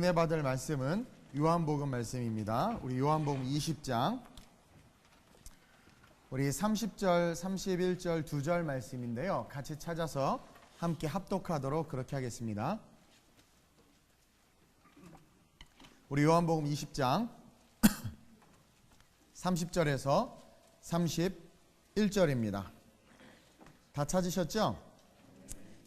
은혜 받을 말씀은 요한복음 말씀입니다. 우리 요한복음 20장 우리 30절, 31절 두 절 말씀인데요. 같이 찾아서 함께 합독하도록 그렇게 하겠습니다. 우리 요한복음 20장 30절에서 31절입니다. 다 찾으셨죠?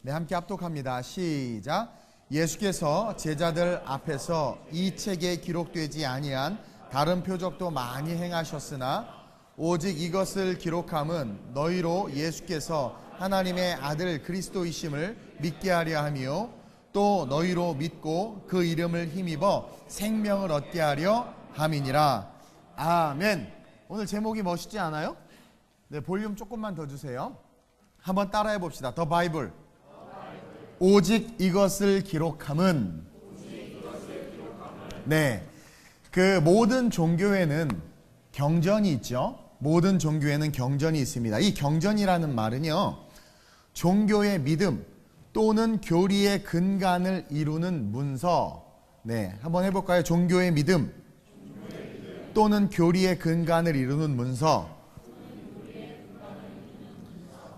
네, 함께 합독합니다. 시작. 예수께서 제자들 앞에서 이 책에 기록되지 아니한 다른 표적도 많이 행하셨으나 오직 이것을 기록함은 너희로 예수께서 하나님의 아들 그리스도이심을 믿게 하려 하며 또 너희로 믿고 그 이름을 힘입어 생명을 얻게 하려 함이니라. 아멘. 오늘 제목이 멋있지 않아요? 네, 볼륨 조금만 더 주세요. 한번 따라해 봅시다. 더 바이블. 오직 이것을 기록함은. 네, 그 모든 종교에는 경전이 있죠. 모든 종교에는 경전이 있습니다. 이 경전이라는 말은요, 종교의 믿음 또는 교리의 근간을 이루는 문서. 네, 한번 해볼까요? 종교의 믿음 또는 교리의 근간을 이루는 문서.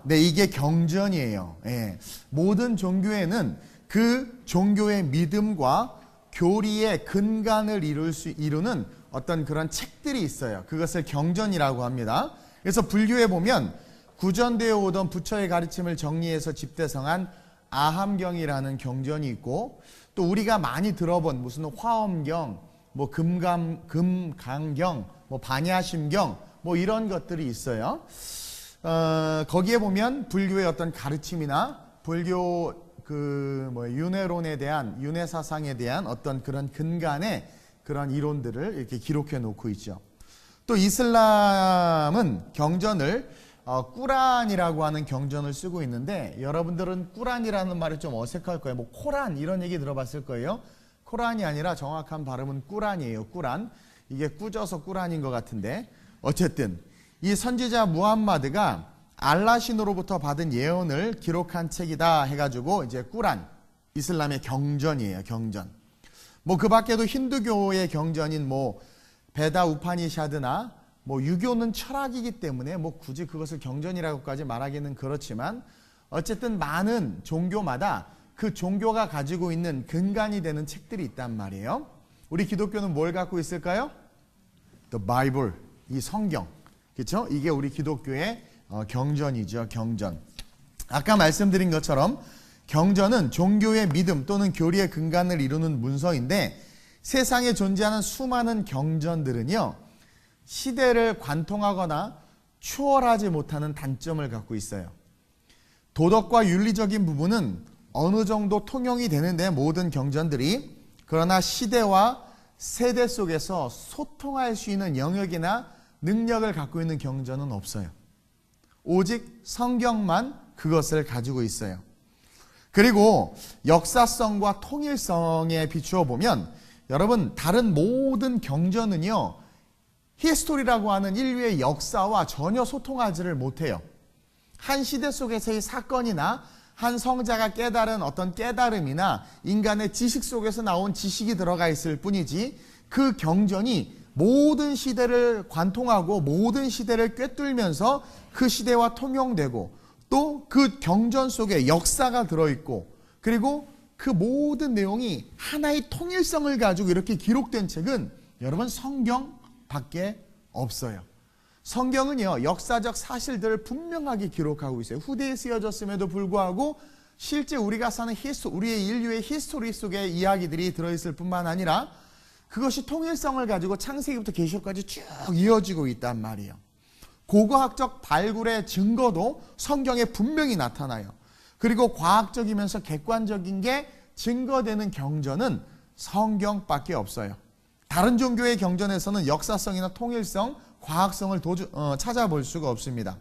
네, 이게 경전이에요. 예. 모든 종교에는 그 종교의 믿음과 교리의 근간을 이루는 어떤 그런 책들이 있어요. 그것을 경전이라고 합니다. 그래서 불교에 보면 구전되어 오던 부처의 가르침을 정리해서 집대성한 아함경이라는 경전이 있고, 또 우리가 많이 들어본 무슨 화엄경, 뭐 금강경, 뭐 반야심경, 뭐 이런 것들이 있어요. 거기에 보면 불교의 어떤 가르침이나 불교 윤회론에 대한, 윤회 사상에 대한 어떤 그런 근간의 그런 이론들을 이렇게 기록해 놓고 있죠. 또 이슬람은 경전을 꾸란이라고 하는 경전을 쓰고 있는데, 여러분들은 꾸란이라는 말이 좀 어색할 거예요. 뭐 코란 이런 얘기 들어봤을 거예요. 코란이 아니라 정확한 발음은 꾸란이에요. 꾸란. 이게 꾸져서 꾸란인 것 같은데, 어쨌든 이 선지자 무함마드가 알라 신으로부터 받은 예언을 기록한 책이다 해가지고 이제 꾸란, 이슬람의 경전이에요. 경전. 뭐 그 밖에도 힌두교의 경전인 뭐 베다 우파니샤드나 뭐 유교는 철학이기 때문에 뭐 굳이 그것을 경전이라고까지 말하기는 그렇지만, 어쨌든 많은 종교마다 그 종교가 가지고 있는 근간이 되는 책들이 있단 말이에요. 우리 기독교는 뭘 갖고 있을까요? The Bible, 이 성경. 그렇죠? 이게 우리 기독교의 경전이죠. 경전. 아까 말씀드린 것처럼 경전은 종교의 믿음 또는 교리의 근간을 이루는 문서인데, 세상에 존재하는 수많은 경전들은요, 시대를 관통하거나 추월하지 못하는 단점을 갖고 있어요. 도덕과 윤리적인 부분은 어느 정도 통용이 되는데 모든 경전들이, 그러나 시대와 세대 속에서 소통할 수 있는 영역이나 능력을 갖고 있는 경전은 없어요. 오직 성경만 그것을 가지고 있어요. 그리고 역사성과 통일성에 비추어 보면, 여러분, 다른 모든 경전은요, 히스토리라고 하는 인류의 역사와 전혀 소통하지를 못해요. 한 시대 속에서의 사건이나 한 성자가 깨달은 어떤 깨달음이나 인간의 지식 속에서 나온 지식이 들어가 있을 뿐이지, 그 경전이 모든 시대를 관통하고 모든 시대를 꿰뚫면서 그 시대와 통용되고, 또 그 경전 속에 역사가 들어있고, 그리고 그 모든 내용이 하나의 통일성을 가지고 이렇게 기록된 책은 여러분 성경밖에 없어요. 성경은요, 역사적 사실들을 분명하게 기록하고 있어요. 후대에 쓰여졌음에도 불구하고 실제 우리가 사는 우리의 인류의 히스토리 속에 이야기들이 들어있을 뿐만 아니라 그것이 통일성을 가지고 창세기부터 계시록까지 쭉 이어지고 있단 말이에요. 고고학적 발굴의 증거도 성경에 분명히 나타나요. 그리고 과학적이면서 객관적인 게 증거되는 경전은 성경밖에 없어요. 다른 종교의 경전에서는 역사성이나 통일성, 과학성을 찾아볼 수가 없습니다.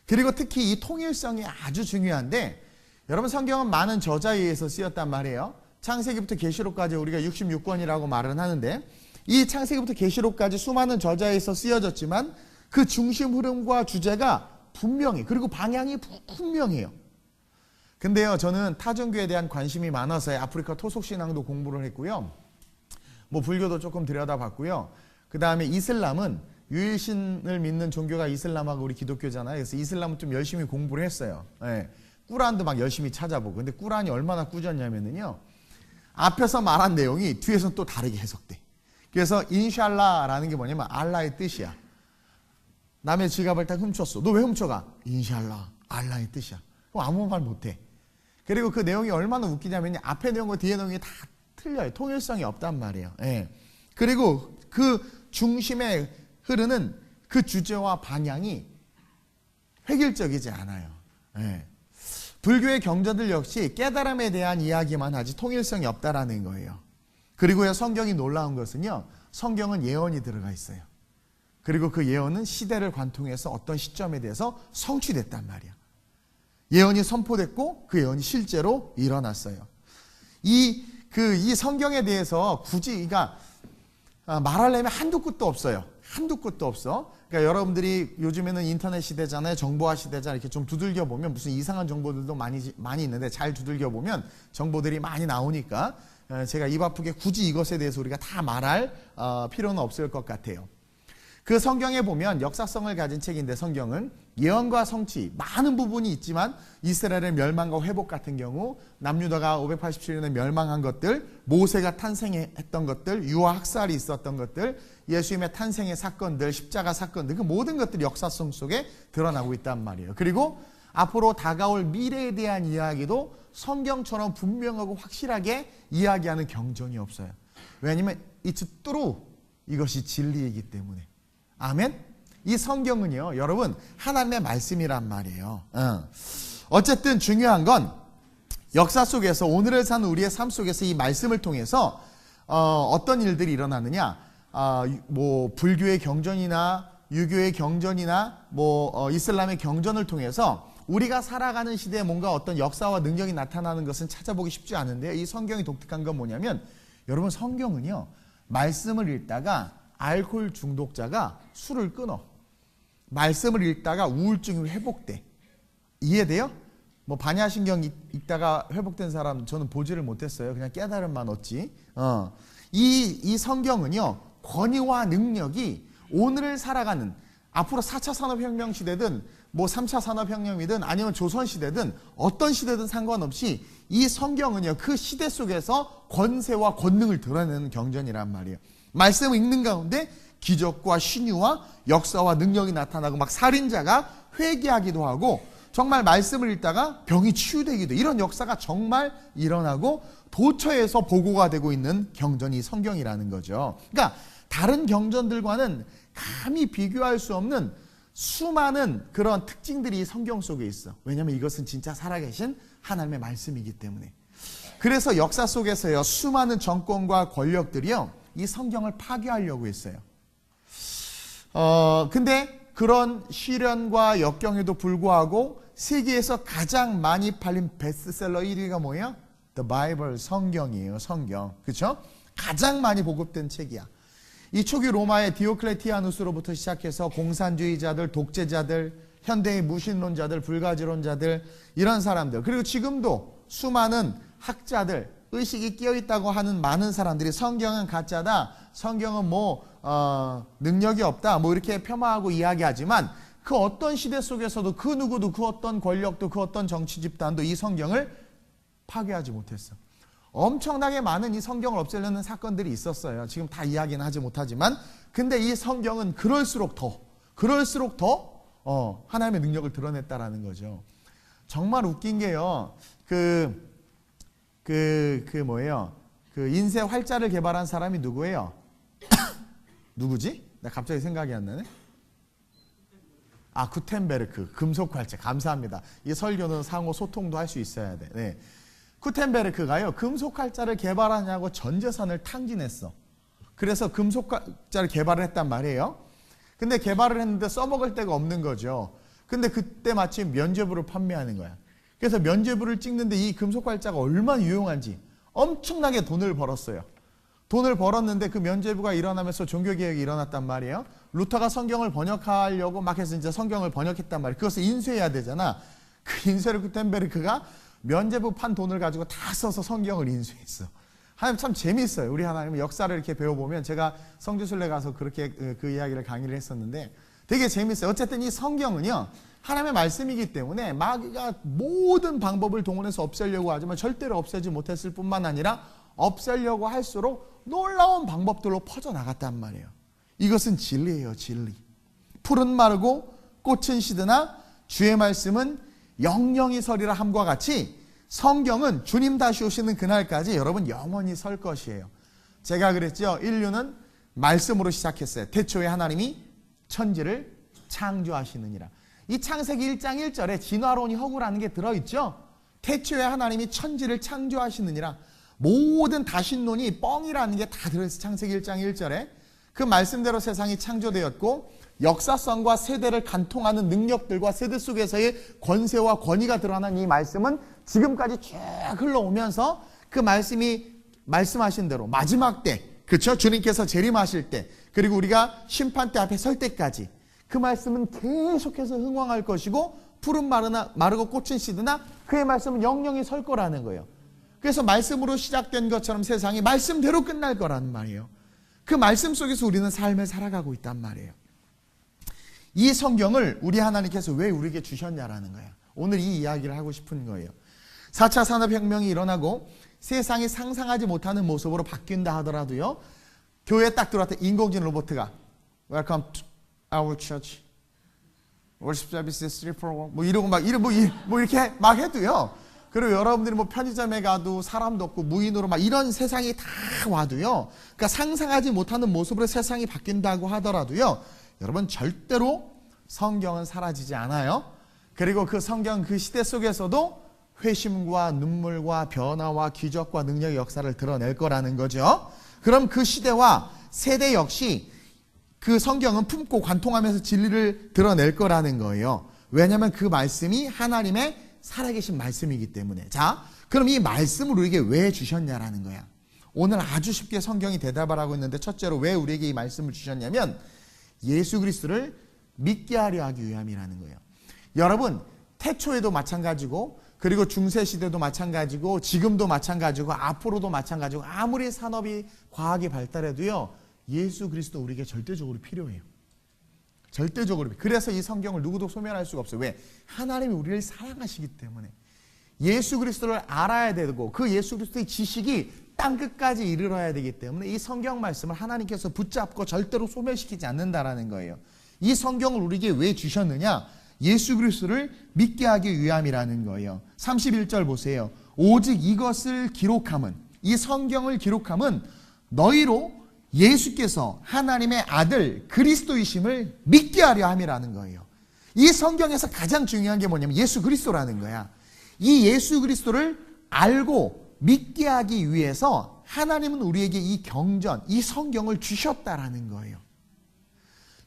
그리고 특히 이 통일성이 아주 중요한데, 여러분, 성경은 많은 저자에 의해서 쓰였단 말이에요. 창세기부터 계시록까지 우리가 66권이라고 말은 하는데, 이 창세기부터 계시록까지 수많은 저자에 의해서 쓰여졌지만 그 중심 흐름과 주제가 분명히, 그리고 방향이 분명해요. 근데요, 저는 타종교에 대한 관심이 많아서 아프리카 토속신앙도 공부를 했고요. 뭐 불교도 조금 들여다봤고요. 그 다음에 이슬람은 유일신을 믿는 종교가 이슬람하고 우리 기독교잖아요. 그래서 이슬람은 좀 열심히 공부를 했어요. 예. 꾸란도 막 열심히 찾아보고. 근데 꾸란이 얼마나 꾸졌냐면요. 앞에서 말한 내용이 뒤에서는 또 다르게 해석돼. 그래서 인샬라라는 게 뭐냐면 알라의 뜻이야. 남의 지갑을 딱 훔쳤어. 너 왜 훔쳐가? 인샬라, 알라의 뜻이야. 그럼 아무 말 못해. 그리고 그 내용이 얼마나 웃기냐면 앞에 내용과 뒤에 내용이 다 틀려요. 통일성이 없단 말이에요. 예. 그리고 그 중심에 흐르는 그 주제와 방향이 획일적이지 않아요. 예. 불교의 경전들 역시 깨달음에 대한 이야기만 하지 통일성이 없다라는 거예요. 그리고 성경이 놀라운 것은요. 성경은 예언이 들어가 있어요. 그리고 그 예언은 시대를 관통해서 어떤 시점에 대해서 성취됐단 말이야. 예언이 선포됐고 그 예언이 실제로 일어났어요. 이 성경에 대해서 굳이 그러니까 말하려면 한두 끝도 없어요. 한두 끝도 없어. 그러니까 여러분들이 요즘에는 인터넷 시대잖아요. 정보화 시대잖아요. 이렇게 좀 두들겨 보면 무슨 이상한 정보들도 많이 있는데 잘 두들겨 보면 정보들이 많이 나오니까 제가 입 아프게 굳이 이것에 대해서 우리가 다 말할 필요는 없을 것 같아요. 그 성경에 보면 역사성을 가진 책인데 성경은 예언과 성취 많은 부분이 있지만 이스라엘의 멸망과 회복 같은 경우 남유다가 587년에 멸망한 것들, 모세가 탄생했던 것들, 유아 학살이 있었던 것들, 예수님의 탄생의 사건들, 십자가 사건들 그 모든 것들이 역사성 속에 드러나고 있단 말이에요. 그리고 앞으로 다가올 미래에 대한 이야기도 성경처럼 분명하고 확실하게 이야기하는 경전이 없어요. 왜냐하면 it's true. 이것이 진리이기 때문에. 아멘? 이 성경은요, 여러분, 하나님의 말씀이란 말이에요. 어쨌든 중요한 건 역사 속에서 오늘을 사는 우리의 삶 속에서 이 말씀을 통해서 어떤 일들이 일어나느냐, 뭐 불교의 경전이나 유교의 경전이나 뭐 이슬람의 경전을 통해서 우리가 살아가는 시대에 뭔가 어떤 역사와 능력이 나타나는 것은 찾아보기 쉽지 않은데요. 이 성경이 독특한 건 뭐냐면 여러분 성경은요, 말씀을 읽다가 알코올 중독자가 술을 끊어. 말씀을 읽다가 우울증이 회복돼. 이해돼요? 뭐 반야신경 읽다가 회복된 사람 저는 보지를 못했어요. 그냥 깨달음만 얻지. 이 성경은요. 권위와 능력이 오늘을 살아가는 앞으로 4차 산업혁명 시대든 뭐 3차 산업혁명이든 아니면 조선시대든 어떤 시대든 상관없이 이 성경은요. 그 시대 속에서 권세와 권능을 드러내는 경전이란 말이에요. 말씀을 읽는 가운데 기적과 신유와 역사와 능력이 나타나고 막 살인자가 회개하기도 하고 정말 말씀을 읽다가 병이 치유되기도 이런 역사가 정말 일어나고 도처에서 보고가 되고 있는 경전이 성경이라는 거죠. 그러니까 다른 경전들과는 감히 비교할 수 없는 수많은 그런 특징들이 성경 속에 있어. 왜냐하면 이것은 진짜 살아계신 하나님의 말씀이기 때문에. 그래서 역사 속에서요 수많은 정권과 권력들이요 이 성경을 파괴하려고 했어요. 근데 그런 시련과 역경에도 불구하고 세계에서 가장 많이 팔린 베스트셀러 1위가 뭐예요? The Bible, 성경이에요. 성경. 그렇죠? 가장 많이 보급된 책이야. 이 초기 로마의 디오클레티아누스로부터 시작해서 공산주의자들, 독재자들, 현대의 무신론자들, 불가지론자들 이런 사람들 그리고 지금도 수많은 학자들 의식이 끼어있다고 하는 많은 사람들이 성경은 가짜다. 성경은 뭐 능력이 없다. 뭐 이렇게 폄하하고 이야기하지만 그 어떤 시대 속에서도 그 누구도 그 어떤 권력도 그 어떤 정치 집단도 이 성경을 파괴하지 못했어. 엄청나게 많은 이 성경을 없애려는 사건들이 있었어요. 지금 다 이야기는 하지 못하지만 근데 이 성경은 그럴수록 더 하나님의 능력을 드러냈다라는 거죠. 정말 웃긴 게요. 뭐예요? 그 인쇄 활자를 개발한 사람이 누구예요? 누구지? 나 갑자기 생각이 안 나네. 구텐베르크 금속 활자. 감사합니다. 이 설교는 상호 소통도 할 수 있어야 돼. 네. 구텐베르크가요 금속 활자를 개발하냐고 전 재산을 탕진했어. 그래서 금속 활자를 개발을 했단 말이에요. 근데 개발을 했는데 써먹을 데가 없는 거죠. 근데 그때 마침 면죄부를 판매하는 거야. 그래서 면죄부를 찍는데 이 금속 활자가 얼마나 유용한지 엄청나게 돈을 벌었어요. 돈을 벌었는데 그 면죄부가 일어나면서 종교개혁이 일어났단 말이에요. 루터가 성경을 번역하려고 막 해서 이제 성경을 번역했단 말이에요. 그것을 인쇄해야 되잖아. 그 인쇄를 구텐베르크가 면죄부 판 돈을 가지고 다 써서 성경을 인쇄했어. 하나님 참 재미있어요. 우리 하나님의 역사를 이렇게 배워보면, 제가 성지순례 가서 그렇게 그 이야기를 강의를 했었는데 되게 재미있어요. 어쨌든 이 성경은요, 하나님의 말씀이기 때문에 마귀가 모든 방법을 동원해서 없애려고 하지만 절대로 없애지 못했을 뿐만 아니라 없애려고 할수록 놀라운 방법들로 퍼져나갔단 말이에요. 이것은 진리예요, 진리. 풀은 마르고 꽃은 시드나 주의 말씀은 영영이 서리라 함과 같이 성경은 주님 다시 오시는 그날까지 여러분 영원히 설 것이에요. 제가 그랬죠. 인류는 말씀으로 시작했어요. 태초에 하나님이 천지를 창조하시느니라. 이 창세기 1장 1절에 진화론이 허구라는 게 들어있죠. 태초에 하나님이 천지를 창조하시느니라. 모든 다신론이 뻥이라는 게 다 들어있어요. 창세기 1장 1절에. 그 말씀대로 세상이 창조되었고 역사성과 세대를 간통하는 능력들과 세대 속에서의 권세와 권위가 드러난 이 말씀은 지금까지 쭉 흘러오면서 그 말씀이 말씀하신 대로 마지막 때, 그렇죠? 주님께서 재림하실 때, 그리고 우리가 심판대 앞에 설 때까지 그 말씀은 계속해서 흥왕할 것이고 푸른 마르고 꽃은 시드나 그의 말씀은 영영이 설 거라는 거예요. 그래서 말씀으로 시작된 것처럼 세상이 말씀대로 끝날 거라는 말이에요. 그 말씀 속에서 우리는 삶을 살아가고 있단 말이에요. 이 성경을 우리 하나님께서 왜 우리에게 주셨냐라는 거예요. 오늘 이 이야기를 하고 싶은 거예요. 4차 산업혁명이 일어나고 세상이 상상하지 못하는 모습으로 바뀐다 하더라도요, 교회에 딱 들어왔다 인공지능 로봇가 Welcome to our church. Worship service is 3-4-1. 뭐 이러고 뭐 이렇게 막 해도요. 그리고 여러분들이 뭐 편의점에 가도 사람도 없고 무인으로 막 이런 세상이 다 와도요. 그러니까 상상하지 못하는 모습으로 세상이 바뀐다고 하더라도요. 여러분 절대로 성경은 사라지지 않아요. 그리고 그 성경 그 시대 속에서도 회심과 눈물과 변화와 기적과 능력의 역사를 드러낼 거라는 거죠. 그럼 그 시대와 세대 역시 그 성경은 품고 관통하면서 진리를 드러낼 거라는 거예요. 왜냐하면 그 말씀이 하나님의 살아계신 말씀이기 때문에. 자, 그럼 이 말씀을 우리에게 왜 주셨냐라는 거야. 오늘 아주 쉽게 성경이 대답을 하고 있는데, 첫째로 왜 우리에게 이 말씀을 주셨냐면 예수 그리스도를 믿게 하려 하기 위함이라는 거예요. 여러분, 태초에도 마찬가지고, 그리고 중세시대도 마찬가지고, 지금도 마찬가지고, 앞으로도 마찬가지고, 아무리 산업이 과학이 발달해도요, 예수 그리스도 우리에게 절대적으로 필요해요. 절대적으로. 그래서 이 성경을 누구도 소멸할 수가 없어요. 왜? 하나님이 우리를 사랑하시기 때문에. 예수 그리스도를 알아야 되고 그 예수 그리스도의 지식이 땅끝까지 이르러야 되기 때문에 이 성경 말씀을 하나님께서 붙잡고 절대로 소멸시키지 않는다라는 거예요. 이 성경을 우리에게 왜 주셨느냐? 예수 그리스도를 믿게 하기 위함이라는 거예요. 31절 보세요. 오직 이것을 기록함은, 이 성경을 기록함은 너희로 예수께서 하나님의 아들 그리스도이심을 믿게 하려 함이라는 거예요. 이 성경에서 가장 중요한 게 뭐냐면 예수 그리스도라는 거야. 이 예수 그리스도를 알고 믿게 하기 위해서 하나님은 우리에게 이 경전, 이 성경을 주셨다라는 거예요.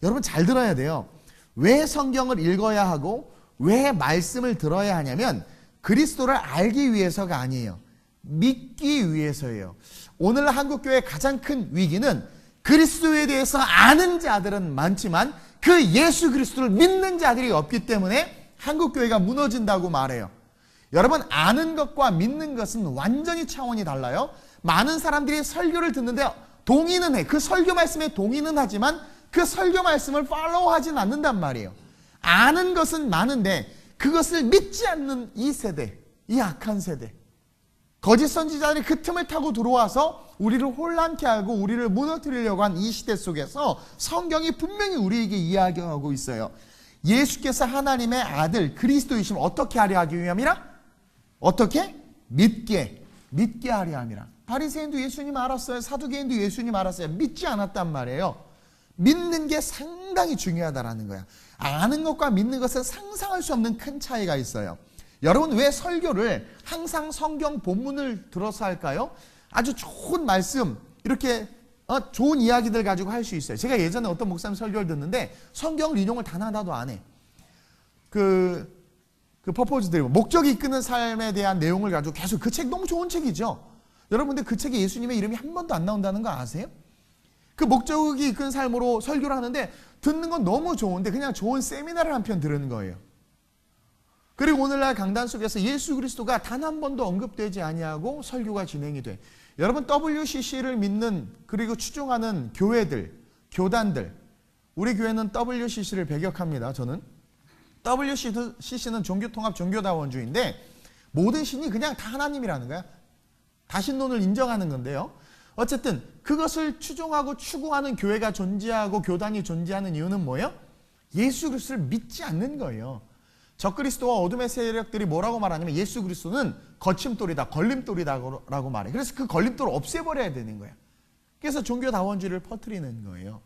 여러분 잘 들어야 돼요. 왜 성경을 읽어야 하고 왜 말씀을 들어야 하냐면 그리스도를 알기 위해서가 아니에요. 믿기 위해서예요. 오늘 한국교회의 가장 큰 위기는 그리스도에 대해서 아는 자들은 많지만 그 예수 그리스도를 믿는 자들이 없기 때문에 한국교회가 무너진다고 말해요. 여러분, 아는 것과 믿는 것은 완전히 차원이 달라요. 많은 사람들이 설교를 듣는데 동의는 해. 그 설교 말씀에 동의는 하지만 그 설교 말씀을 팔로우하진 않는단 말이에요. 아는 것은 많은데 그것을 믿지 않는 이 세대, 이 악한 세대, 거짓 선지자들이 그 틈을 타고 들어와서 우리를 혼란케 하고 우리를 무너뜨리려고 한 이 시대 속에서 성경이 분명히 우리에게 이야기하고 있어요. 예수께서 하나님의 아들 그리스도이심을 어떻게 하려 하기 위함이라? 어떻게? 믿게 하려 함이라. 바리새인도 예수님 알았어요. 사두개인도 예수님 알았어요. 믿지 않았단 말이에요. 믿는 게 상당히 중요하다라는 거야. 아는 것과 믿는 것은 상상할 수 없는 큰 차이가 있어요. 여러분, 왜 설교를 항상 성경 본문을 들어서 할까요? 아주 좋은 말씀, 이렇게 좋은 이야기들 가지고 할 수 있어요. 제가 예전에 어떤 목사님 설교를 듣는데 성경을 인용을 단 하나도 안 해. 그 퍼포즈 드리고 목적이 이끄는 삶에 대한 내용을 가지고 계속, 그 책 너무 좋은 책이죠. 여러분들 그 책에 예수님의 이름이 한 번도 안 나온다는 거 아세요? 그 목적이 이끄는 삶으로 설교를 하는데 듣는 건 너무 좋은데 그냥 좋은 세미나를 한 편 들은 거예요. 그리고 오늘날 강단 속에서 예수 그리스도가 단 한 번도 언급되지 아니하고 설교가 진행이 돼. 여러분 WCC를 믿는 그리고 추종하는 교회들, 교단들, 우리 교회는 WCC를 배격합니다. 저는 WCC는 종교통합 종교다원주의인데 모든 신이 그냥 다 하나님이라는 거야. 다신론을 인정하는 건데요. 어쨌든 그것을 추종하고 추구하는 교회가 존재하고 교단이 존재하는 이유는 뭐예요? 예수 그리스도를 믿지 않는 거예요. 적그리스도와 어둠의 세력들이 뭐라고 말하냐면 예수 그리스도는 거침돌이다, 걸림돌이다라고 말해. 그래서 그 걸림돌을 없애버려야 되는 거야. 그래서 종교다원주의를 퍼뜨리는 거예요.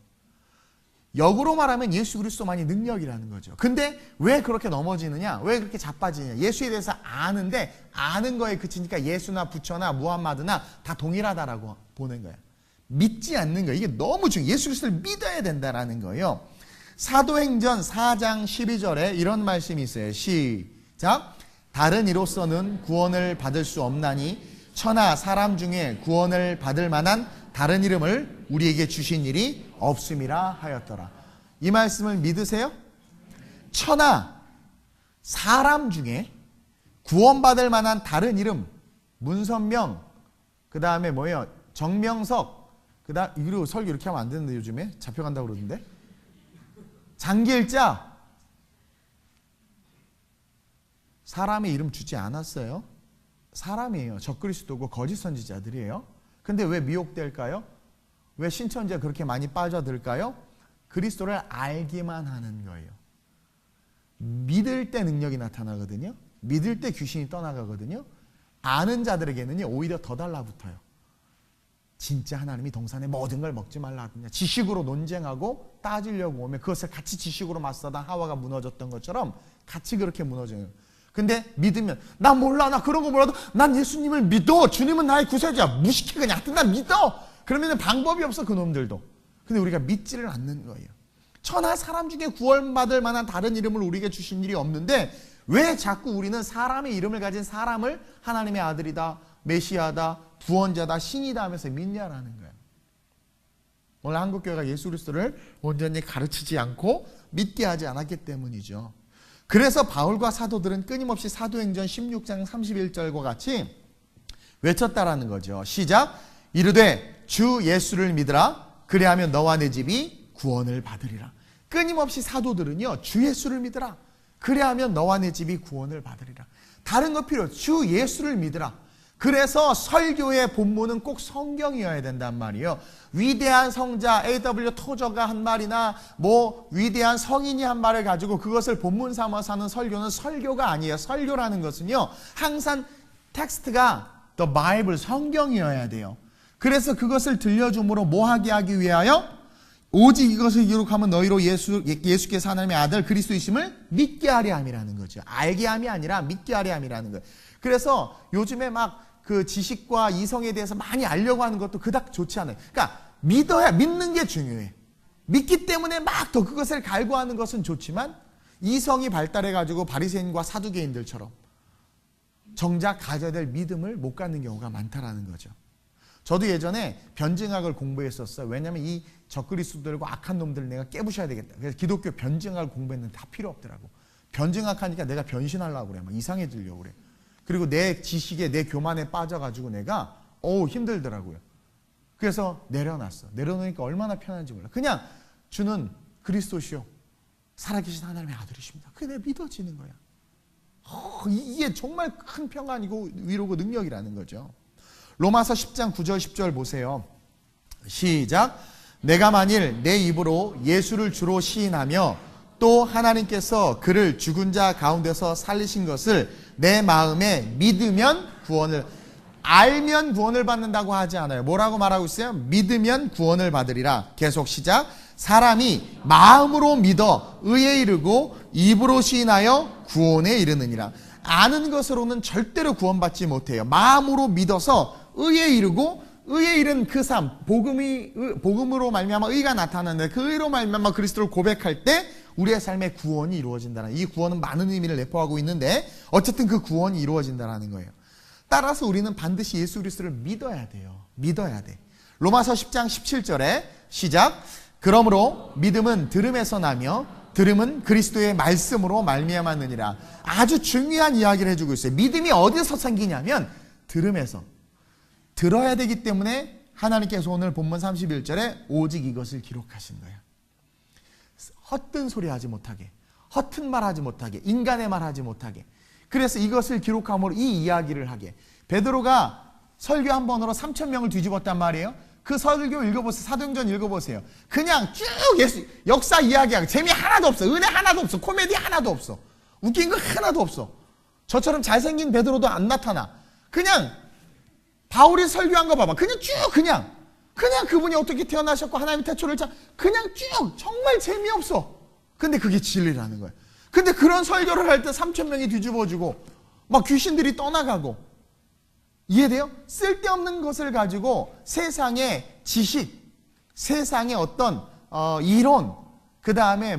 역으로 말하면 예수 그리스도만이 능력이라는 거죠. 근데 왜 그렇게 넘어지느냐? 왜 그렇게 자빠지느냐? 예수에 대해서 아는데 아는 거에 그치니까 예수나 부처나 무함마드나 다 동일하다라고 보는 거예요. 믿지 않는 거예요. 이게 너무 중요해요. 예수 그리스도를 믿어야 된다라는 거예요. 사도행전 4장 12절에 이런 말씀이 있어요. 시작. 다른 이로서는 구원을 받을 수 없나니 천하 사람 중에 구원을 받을 만한 다른 이름을 우리에게 주신 일이 없음이라 하였더라. 이 말씀을 믿으세요? 천하 사람 중에 구원받을 만한 다른 이름, 문선명, 그 다음에 뭐예요? 정명석, 그 다음 이거 설교 이렇게 하면 안 되는데 요즘에 잡혀간다고 그러던데. 장길자, 사람의 이름 주지 않았어요. 사람이에요. 적그리스도고 거짓 선지자들이에요. 근데 왜 미혹될까요? 왜 신천지에 그렇게 많이 빠져들까요? 그리스도를 알기만 하는 거예요. 믿을 때 능력이 나타나거든요. 믿을 때 귀신이 떠나가거든요. 아는 자들에게는요 오히려 더 달라붙어요. 진짜 하나님이 동산의 모든 걸 먹지 말라 하더냐. 지식으로 논쟁하고 따지려고 오면 그것을 같이 지식으로 맞서다 하와가 무너졌던 것처럼 같이 그렇게 무너져요. 근데 믿으면 나 몰라, 나 그런 거 몰라도 난 예수님을 믿어, 주님은 나의 구세주야, 무식해 그냥, 하여튼 난 믿어. 그러면 방법이 없어 그놈들도. 근데 우리가 믿지를 않는 거예요. 천하 사람 중에 구원받을 만한 다른 이름을 우리에게 주신 일이 없는데 왜 자꾸 우리는 사람의 이름을 가진 사람을 하나님의 아들이다, 메시아다, 구원자다, 신이다 하면서 믿냐라는 거예요. 오늘 한국교회가 예수 그리스도를 온전히 가르치지 않고 믿게 하지 않았기 때문이죠. 그래서 바울과 사도들은 끊임없이 사도행전 16장 31절과 같이 외쳤다라는 거죠. 시작. 이르되 주 예수를 믿으라. 그리하면 너와 내 집이 구원을 받으리라. 끊임없이 사도들은요 주 예수를 믿으라. 그리하면 너와 내 집이 구원을 받으리라. 다른 거 필요 없어요. 주 예수를 믿으라. 그래서 설교의 본문은 꼭 성경이어야 된단 말이에요. 위대한 성자 A.W. 토저가 한 말이나 뭐 위대한 성인이 한 말을 가지고 그것을 본문 삼아서 하는 설교는 설교가 아니에요. 설교라는 것은요 항상 텍스트가 The Bible, 성경이어야 돼요. 그래서 그것을 들려줌으로 뭐하게 하기 위하여 오직 이것을 기록하면 너희로 예수께서 하나님의 아들 그리스도이심을 믿게 하려 함이라는 거죠. 알게 함이 아니라 믿게 하려 함이라는 거예요. 그래서 요즘에 막 그 지식과 이성에 대해서 많이 알려고 하는 것도 그닥 좋지 않아요. 그러니까 믿어야, 믿는 게 중요해. 믿기 때문에 막 더 그것을 갈구하는 것은 좋지만 이성이 발달해가지고 바리새인과 사두개인들처럼 정작 가져야 될 믿음을 못 갖는 경우가 많다라는 거죠. 저도 예전에 변증학을 공부했었어요. 왜냐하면 이 적그리스도들과 악한 놈들을 내가 깨부셔야 되겠다. 그래서 기독교 변증학을 공부했는데 다 필요 없더라고. 변증학 하니까 내가 변신하려고 그래. 막 이상해지려고 그래. 그리고 내 지식에, 내 교만에 빠져가지고 내가 힘들더라고요. 그래서 내려놨어. 내려놓으니까 얼마나 편한지 몰라. 그냥 주는 그리스도시요 살아계신 하나님의 아들이십니다. 그게 내 믿어지는 거야. 이게 정말 큰 평안이고 위로고 능력이라는 거죠. 로마서 10장 9절 10절 보세요. 시작. 내가 만일 내 입으로 예수를 주로 시인하며 또 하나님께서 그를 죽은 자 가운데서 살리신 것을 내 마음에 믿으면 구원을, 알면 구원을 받는다고 하지 않아요. 뭐라고 말하고 있어요? 믿으면 구원을 받으리라. 계속 시작. 사람이 마음으로 믿어 의에 이르고 입으로 시인하여 구원에 이르느니라. 아는 것으로는 절대로 구원받지 못해요. 마음으로 믿어서 의에 이르고, 의에 이른 그 삶, 복음으로 말미암아 의가 나타나는데 그 의로 말미암아 그리스도를 고백할 때 우리의 삶에 구원이 이루어진다는, 이 구원은 많은 의미를 내포하고 있는데 어쨌든 그 구원이 이루어진다는 거예요. 따라서 우리는 반드시 예수 그리스도를 믿어야 돼요. 믿어야 돼. 로마서 10장 17절에 시작. 그러므로 믿음은 들음에서 나며 들음은 그리스도의 말씀으로 말미암았느니라. 아주 중요한 이야기를 해주고 있어요. 믿음이 어디서 생기냐면 들음에서. 들어야 되기 때문에 하나님께서 오늘 본문 31절에 오직 이것을 기록하신 거예요. 헛된 소리 하지 못하게, 허튼 말 하지 못하게, 인간의 말 하지 못하게. 그래서 이것을 기록함으로 이 이야기를 하게. 베드로가 설교 한 번으로 3,000명을 뒤집었단 말이에요. 그 설교 읽어보세요. 사도행전 읽어보세요. 그냥 쭉 예수 역사 이야기하고 재미 하나도 없어. 은혜 하나도 없어. 코미디 하나도 없어. 웃긴 거 하나도 없어. 저처럼 잘생긴 베드로도 안 나타나. 그냥 바울이 설교한 거 봐봐. 그냥 쭉 그냥 그분이 어떻게 태어나셨고 하나님의 태초를 그냥 쭉 정말 재미없어. 근데 그게 진리라는 거야. 근데 그런 설교를 할 때 3,000명이 뒤집어지고 막 귀신들이 떠나가고, 이해돼요? 쓸데없는 것을 가지고 세상의 지식, 세상의 어떤 이론, 그 다음에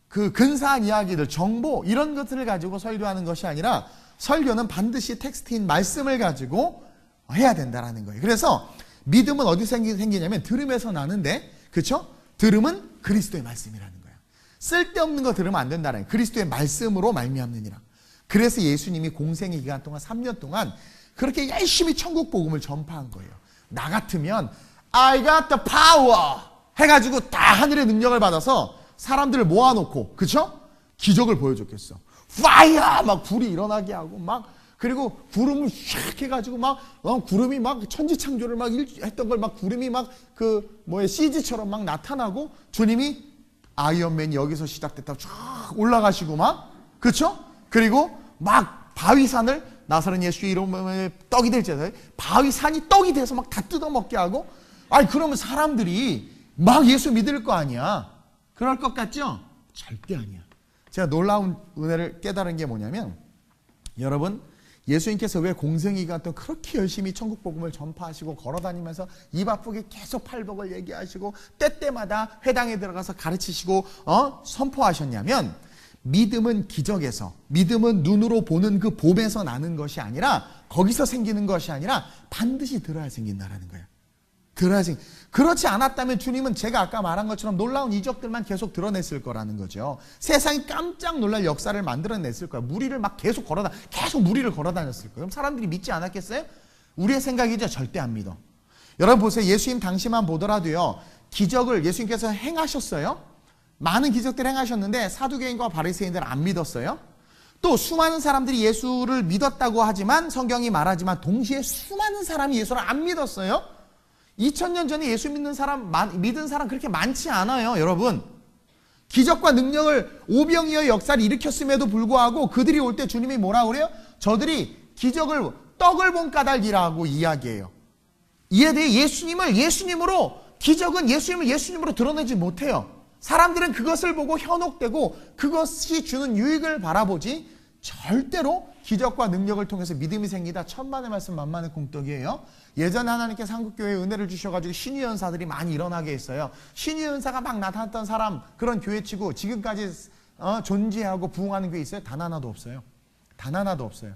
그 근사한 이야기들, 정보, 이런 것들을 가지고 설교하는 것이 아니라 설교는 반드시 텍스트인 말씀을 가지고 해야 된다라는 거예요. 그래서 믿음은 어디서 생기냐면 들음에서 나는데, 그렇죠? 들음은 그리스도의 말씀이라는 거예요. 쓸데없는 거 들으면 안 된다는 거예요. 그리스도의 말씀으로 말미암느니라. 그래서 예수님이 공생의 기간 동안 3년 동안 그렇게 열심히 천국 복음을 전파한 거예요. 나 같으면 I got the power 해가지고 다 하늘의 능력을 받아서 사람들을 모아놓고, 그쵸? 기적을 보여줬겠어. 파이어! 막 불이 일어나게 하고 막, 그리고 구름을 샥 해가지고 막 구름이 막 천지창조를 막 했던 걸 막 구름이 막 CG처럼 막 나타나고, 주님이 아이언맨이 여기서 시작됐다고 쫙 올라가시고 막, 그쵸? 그리고 막 바위산을 나사렛 예수의 이름에 떡이 될지어다 바위산이 떡이 돼서 막 다 뜯어먹게 하고, 아니 그러면 사람들이 막 예수 믿을 거 아니야. 그럴 것 같죠? 절대 아니야. 제가 놀라운 은혜를 깨달은 게 뭐냐면, 여러분 예수님께서 왜 공생이가 또 그렇게 열심히 천국 복음을 전파하시고 걸어다니면서 입 아프게 계속 팔복을 얘기하시고 때때마다 회당에 들어가서 가르치시고 선포하셨냐면, 믿음은 기적에서, 믿음은 눈으로 보는 그 봄에서 나는 것이 아니라, 거기서 생기는 것이 아니라 반드시 들어야 생긴다라는 거예요. 들어야 생긴. 그렇지 않았다면 주님은 제가 아까 말한 것처럼 놀라운 이적들만 계속 드러냈을 거라는 거죠. 세상이 깜짝 놀랄 역사를 만들어냈을 거예요. 무리를 막 계속 무리를 걸어다녔을 거예요. 그럼 사람들이 믿지 않았겠어요? 우리의 생각이죠. 절대 안 믿어. 여러분 보세요. 예수님 당시만 보더라도요, 기적을 예수님께서 행하셨어요. 많은 기적들을 행하셨는데 사두개인과 바리새인들은 안 믿었어요. 또 수많은 사람들이 예수를 믿었다고 하지만, 성경이 말하지만 동시에 수많은 사람이 예수를 안 믿었어요. 2000년 전에 예수 믿은 사람 그렇게 많지 않아요. 여러분, 기적과 능력을 오병이어의 역사를 일으켰음에도 불구하고 그들이 올 때 주님이 뭐라고 그래요? 저들이 기적을 떡을 본 까닭이라고 이야기해요. 이에 대해 예수님으로, 기적은 예수님을 예수님으로 드러내지 못해요. 사람들은 그것을 보고 현혹되고 그것이 주는 유익을 바라보지, 절대로 기적과 능력을 통해서 믿음이 생기다 천만의 말씀 만만의 공덕이에요. 예전에 하나님께서 한국교회에 은혜를 주셔가지고 신유 연사들이 많이 일어나게 했어요. 신유 연사가 막 나타났던 사람, 그런 교회치고 지금까지 존재하고 부흥하는 교회 있어요? 단 하나도 없어요. 단 하나도 없어요.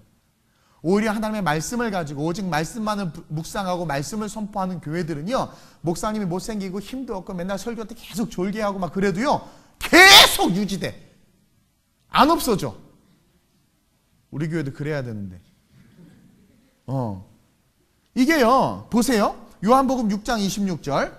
오히려 하나님의 말씀을 가지고 오직 말씀만을 묵상하고 말씀을 선포하는 교회들은요, 목사님이 못생기고 힘도 없고 맨날 설교 때 계속 졸개하고 막 그래도요, 계속 유지돼. 안 없어져. 우리 교회도 그래야 되는데. 이게요, 보세요. 요한복음 6장 26절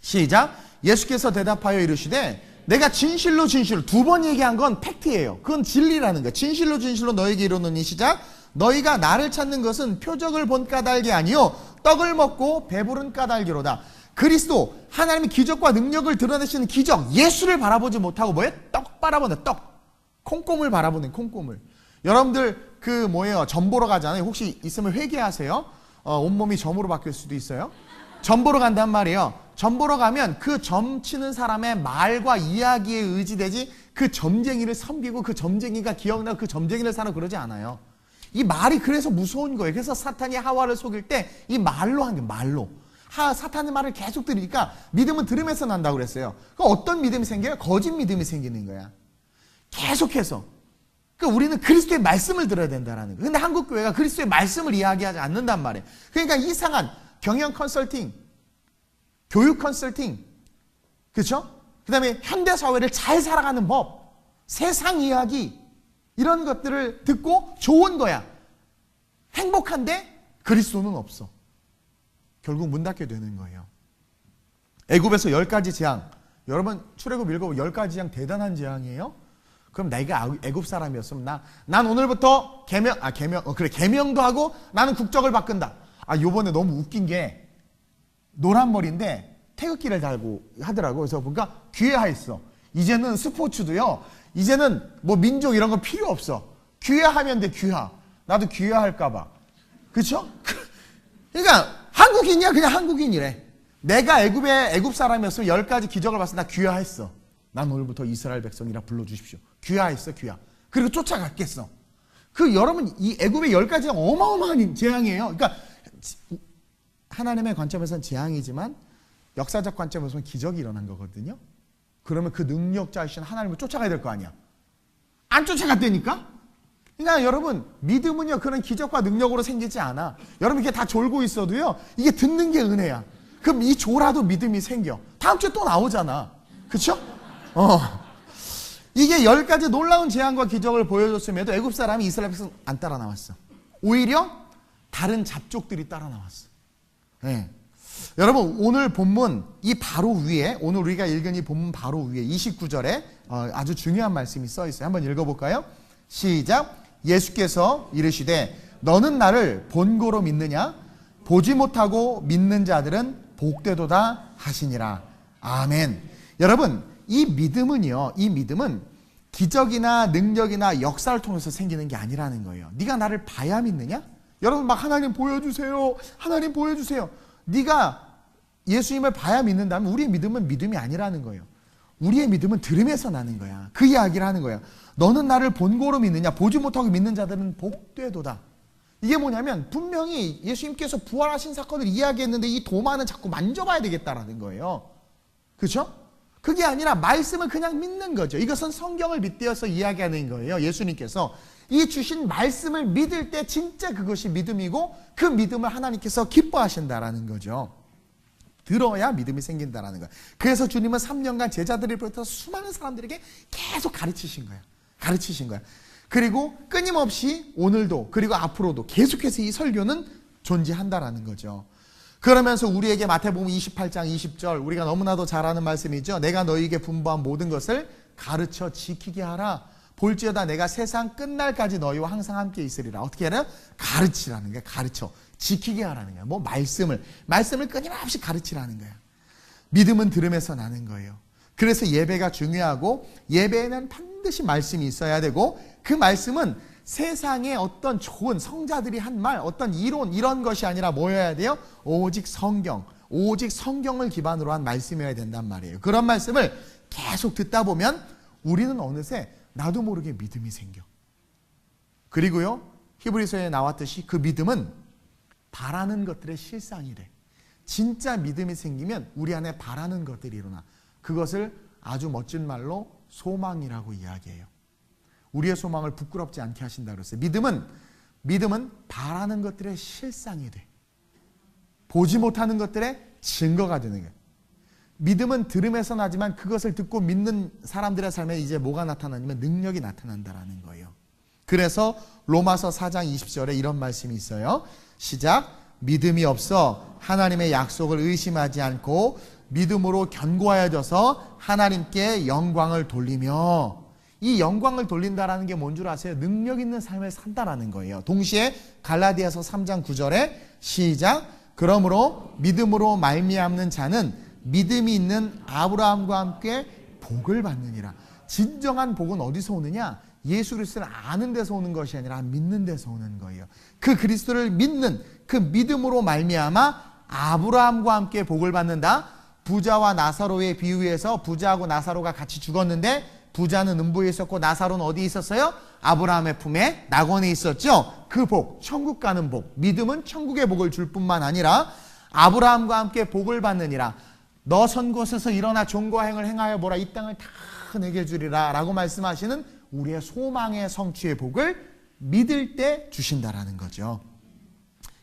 시작. 예수께서 대답하여 이르시되 내가 진실로 2번 얘기한 건 팩트예요. 그건 진리라는 거예요. 진실로 너에게 이르노니 시작. 너희가 나를 찾는 것은 표적을 본 까닭이 아니요 떡을 먹고 배부른 까닭이로다. 그리스도, 하나님의 기적과 능력을 드러내시는 기적, 예수를 바라보지 못하고 뭐예요? 떡 바라보는 떡. 콩고물 바라보는 콩고물. 여러분들 점 보러 가잖아요. 혹시 있으면 회개하세요. 온몸이 점으로 바뀔 수도 있어요. 점 보러 간단 말이에요. 점 보러 가면 그 점 치는 사람의 말과 이야기에 의지되지, 그 점쟁이를 섬기고 그 점쟁이가 기억나고 그 점쟁이를 사는 그러지 않아요. 이 말이 그래서 무서운 거예요. 그래서 사탄이 하와를 속일 때 이 말로 한 게 말로. 사탄의 말을 계속 들으니까 믿음은 들으면서 난다고 그랬어요. 그럼 어떤 믿음이 생겨요? 거짓 믿음이 생기는 거야. 계속해서. 그러니까 우리는 그리스도의 말씀을 들어야 된다라는 거예요. 근데 한국 교회가 그리스도의 말씀을 이야기하지 않는단 말이에요. 그러니까 이상한 경영 컨설팅, 교육 컨설팅, 그렇죠? 그 다음에 현대 사회를 잘 살아가는 법, 세상 이야기, 이런 것들을 듣고 좋은 거야. 행복한데 그리스도는 없어. 결국 문 닫게 되는 거예요. 애굽에서 10가지 재앙, 여러분 출애굽 읽어보면 10가지 재앙 대단한 재앙이에요. 그럼 내가 애굽 사람이었으면 난 오늘부터 계명도 하고 나는 국적을 바꾼다. 요번에 너무 웃긴 게 노란 머리인데 태극기를 달고 하더라고. 그래서 보니까 귀화했어. 이제는 스포츠도요, 이제는 뭐 민족 이런 거 필요 없어. 귀화하면 돼. 귀화. 나도 귀화할까봐. 그쵸? 그러니까 한국인이야. 그냥 한국인이래. 내가 애굽 사람이었으면 10가지 기적을 봤을 때 나 귀화했어. 난 오늘부터 이스라엘 백성이라 불러주십시오. 귀화했어. 귀화. 그리고 쫓아갔겠어. 여러분, 이 애굽의 10가지가 어마어마한 재앙이에요. 그러니까 하나님의 관점에서는 재앙이지만 역사적 관점에서는 기적이 일어난 거거든요. 그러면 그 능력자이신 하나님을 쫓아가야 될 거 아니야. 안 쫓아갔다니까? 그러니까 여러분, 믿음은요, 그런 기적과 능력으로 생기지 않아. 여러분, 이게 다 졸고 있어도요, 이게 듣는 게 은혜야. 그럼 이 졸아도 믿음이 생겨. 다음 주에 또 나오잖아. 그쵸? 이게 10가지 놀라운 재앙과 기적을 보여줬음에도 애굽 사람이 이스라엘 백성 안 따라 나왔어. 오히려 다른 잡족들이 따라 나왔어. 네. 여러분, 오늘 본문 이 바로 위에, 오늘 우리가 읽은 이 본문 바로 위에 29절에 아주 중요한 말씀이 써 있어요. 한번 읽어볼까요? 시작. 예수께서 이르시되 너는 나를 본고로 믿느냐? 보지 못하고 믿는 자들은 복되도다 하시니라. 아멘. 여러분, 이 믿음은 기적이나 능력이나 역사를 통해서 생기는 게 아니라는 거예요. 네가 나를 봐야 믿느냐? 여러분 막 하나님 보여주세요. 하나님 보여주세요. 네가 예수님을 봐야 믿는다면 우리의 믿음은 믿음이 아니라는 거예요. 우리의 믿음은 들음에서 나는 거야. 그 이야기를 하는 거예요. 너는 나를 본고로 믿느냐? 보지 못하고 믿는 자들은 복되도다. 이게 뭐냐면 분명히 예수님께서 부활하신 사건을 이야기했는데 이 도마는 자꾸 만져봐야 되겠다라는 거예요. 그렇죠? 그게 아니라 말씀을 그냥 믿는 거죠. 이것은 성경을 빗대어서 이야기하는 거예요. 예수님께서 이 주신 말씀을 믿을 때 진짜 그것이 믿음이고 그 믿음을 하나님께서 기뻐하신다라는 거죠. 들어야 믿음이 생긴다라는 거예요. 그래서 주님은 3년간 제자들을 비롯해서 수많은 사람들에게 계속 가르치신 거예요. 그리고 끊임없이 오늘도 그리고 앞으로도 계속해서 이 설교는 존재한다라는 거죠. 그러면서 우리에게 마태복음 28장 20절 우리가 너무나도 잘 아는 말씀이죠. 내가 너희에게 분부한 모든 것을 가르쳐 지키게 하라. 볼지어다 내가 세상 끝날까지 너희와 항상 함께 있으리라. 어떻게 하냐? 가르치라는 거야. 가르쳐. 지키게 하라는 거야. 뭐 말씀을 끊임없이 가르치라는 거야. 믿음은 들음에서 나는 거예요. 그래서 예배가 중요하고 예배에는 반드시 말씀이 있어야 되고 그 말씀은 세상의 어떤 좋은 성자들이 한 말, 어떤 이론 이런 것이 아니라 뭐여야 돼요? 오직 성경을 기반으로 한 말씀이어야 된단 말이에요. 그런 말씀을 계속 듣다 보면 우리는 어느새 나도 모르게 믿음이 생겨. 그리고요, 히브리서에 나왔듯이 그 믿음은 바라는 것들의 실상이 돼. 진짜 믿음이 생기면 우리 안에 바라는 것들이 일어나. 그것을 아주 멋진 말로 소망이라고 이야기해요. 우리의 소망을 부끄럽지 않게 하신다 그랬어요. 믿음은 바라는 것들의 실상이 돼. 보지 못하는 것들의 증거가 되는 거예요. 믿음은 들음에서 나지만 그것을 듣고 믿는 사람들의 삶에 이제 뭐가 나타나냐면 능력이 나타난다라는 거예요. 그래서 로마서 4장 20절에 이런 말씀이 있어요. 시작. 믿음이 없어 하나님의 약속을 의심하지 않고 믿음으로 견고하여져서 하나님께 영광을 돌리며, 이 영광을 돌린다라는 게 뭔 줄 아세요? 능력 있는 삶을 산다라는 거예요. 동시에 갈라디아서 3장 9절에 시작. 그러므로 믿음으로 말미암는 자는 믿음이 있는 아브라함과 함께 복을 받느니라. 진정한 복은 어디서 오느냐? 예수 그리스도를 아는 데서 오는 것이 아니라 믿는 데서 오는 거예요. 그 그리스도를 믿는 그 믿음으로 말미암아 아브라함과 함께 복을 받는다. 부자와 나사로의 비유에서 부자하고 나사로가 같이 죽었는데 부자는 음부에 있었고 나사로는 어디에 있었어요? 아브라함의 품에 낙원에 있었죠. 그 복, 천국 가는 복. 믿음은 천국의 복을 줄 뿐만 아니라 아브라함과 함께 복을 받느니라. 너 선 곳에서 일어나 종과 행을 행하여 보라. 이 땅을 다 내게 주리라 라고 말씀하시는 우리의 소망의 성취의 복을 믿을 때 주신다라는 거죠.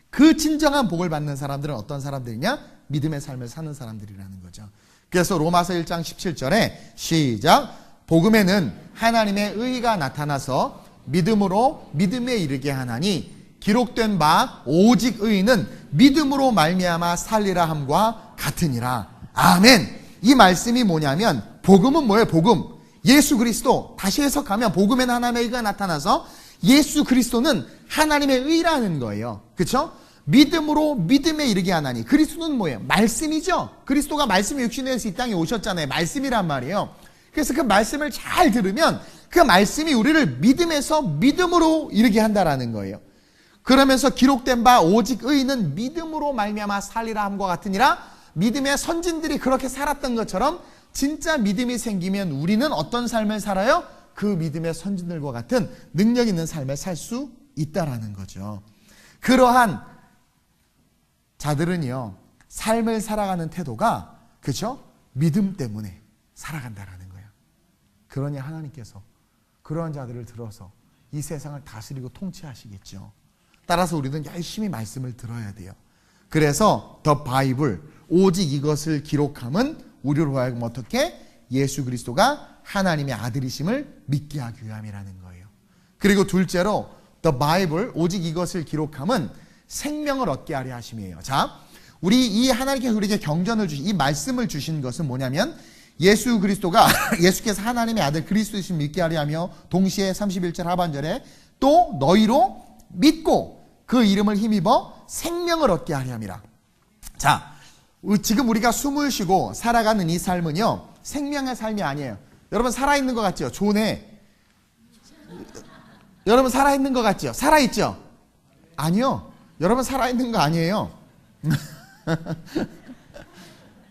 그 진정한 복을 받는 사람들은 어떤 사람들이냐? 믿음의 삶을 사는 사람들이라는 거죠. 그래서 로마서 1장 17절에 시작. 복음에는 하나님의 의가 나타나서 믿음으로 믿음에 이르게 하나니 기록된 바 오직 의인은 믿음으로 말미암아 살리라 함과 같으니라. 아멘. 이 말씀이 뭐냐면 복음은 뭐예요? 복음. 예수 그리스도. 다시 해석하면 복음에는 하나님의 의가 나타나서 예수 그리스도는 하나님의 의라는 거예요. 그렇죠? 믿음으로 믿음에 이르게 하나니. 그리스도는 뭐예요? 말씀이죠. 그리스도가 말씀이 육신에서 이 땅에 오셨잖아요. 말씀이란 말이에요. 그래서 그 말씀을 잘 들으면 그 말씀이 우리를 믿음에서 믿음으로 이르게 한다라는 거예요. 그러면서 기록된 바 오직 의인은 믿음으로 말미암아 살리라 함과 같으니라. 믿음의 선진들이 그렇게 살았던 것처럼 진짜 믿음이 생기면 우리는 어떤 삶을 살아요? 그 믿음의 선진들과 같은 능력 있는 삶을 살 수 있다라는 거죠. 그러한 자들은요, 삶을 살아가는 태도가, 그렇죠? 믿음 때문에 살아간다라는 거예요. 그러니 하나님께서 그러한 자들을 들어서 이 세상을 다스리고 통치하시겠죠. 따라서 우리는 열심히 말씀을 들어야 돼요. 그래서 더 바이블, 오직 이것을 기록함은 우리로 하여금 어떻게? 예수 그리스도가 하나님의 아들이심을 믿게 하기 위함이라는 거예요. 그리고 둘째로 The Bible, 오직 이것을 기록함은 생명을 얻게 하려 하심이에요. 자, 우리 이 하나님께서 우리에게 경전을 주신 이 말씀을 주신 것은 뭐냐면 예수 그리스도가 예수께서 하나님의 아들 그리스도이심을 믿게 하려 하며 동시에 31절 하반절에 또 너희로 믿고 그 이름을 힘입어 생명을 얻게 하려 함이라. 자, 지금 우리가 숨을 쉬고 살아가는 이 삶은요, 생명의 삶이 아니에요. 여러분 살아있는 것 같죠? 좋네. 여러분 살아있는 것 같죠? 살아있죠? 아니요. 여러분 살아있는 거 아니에요.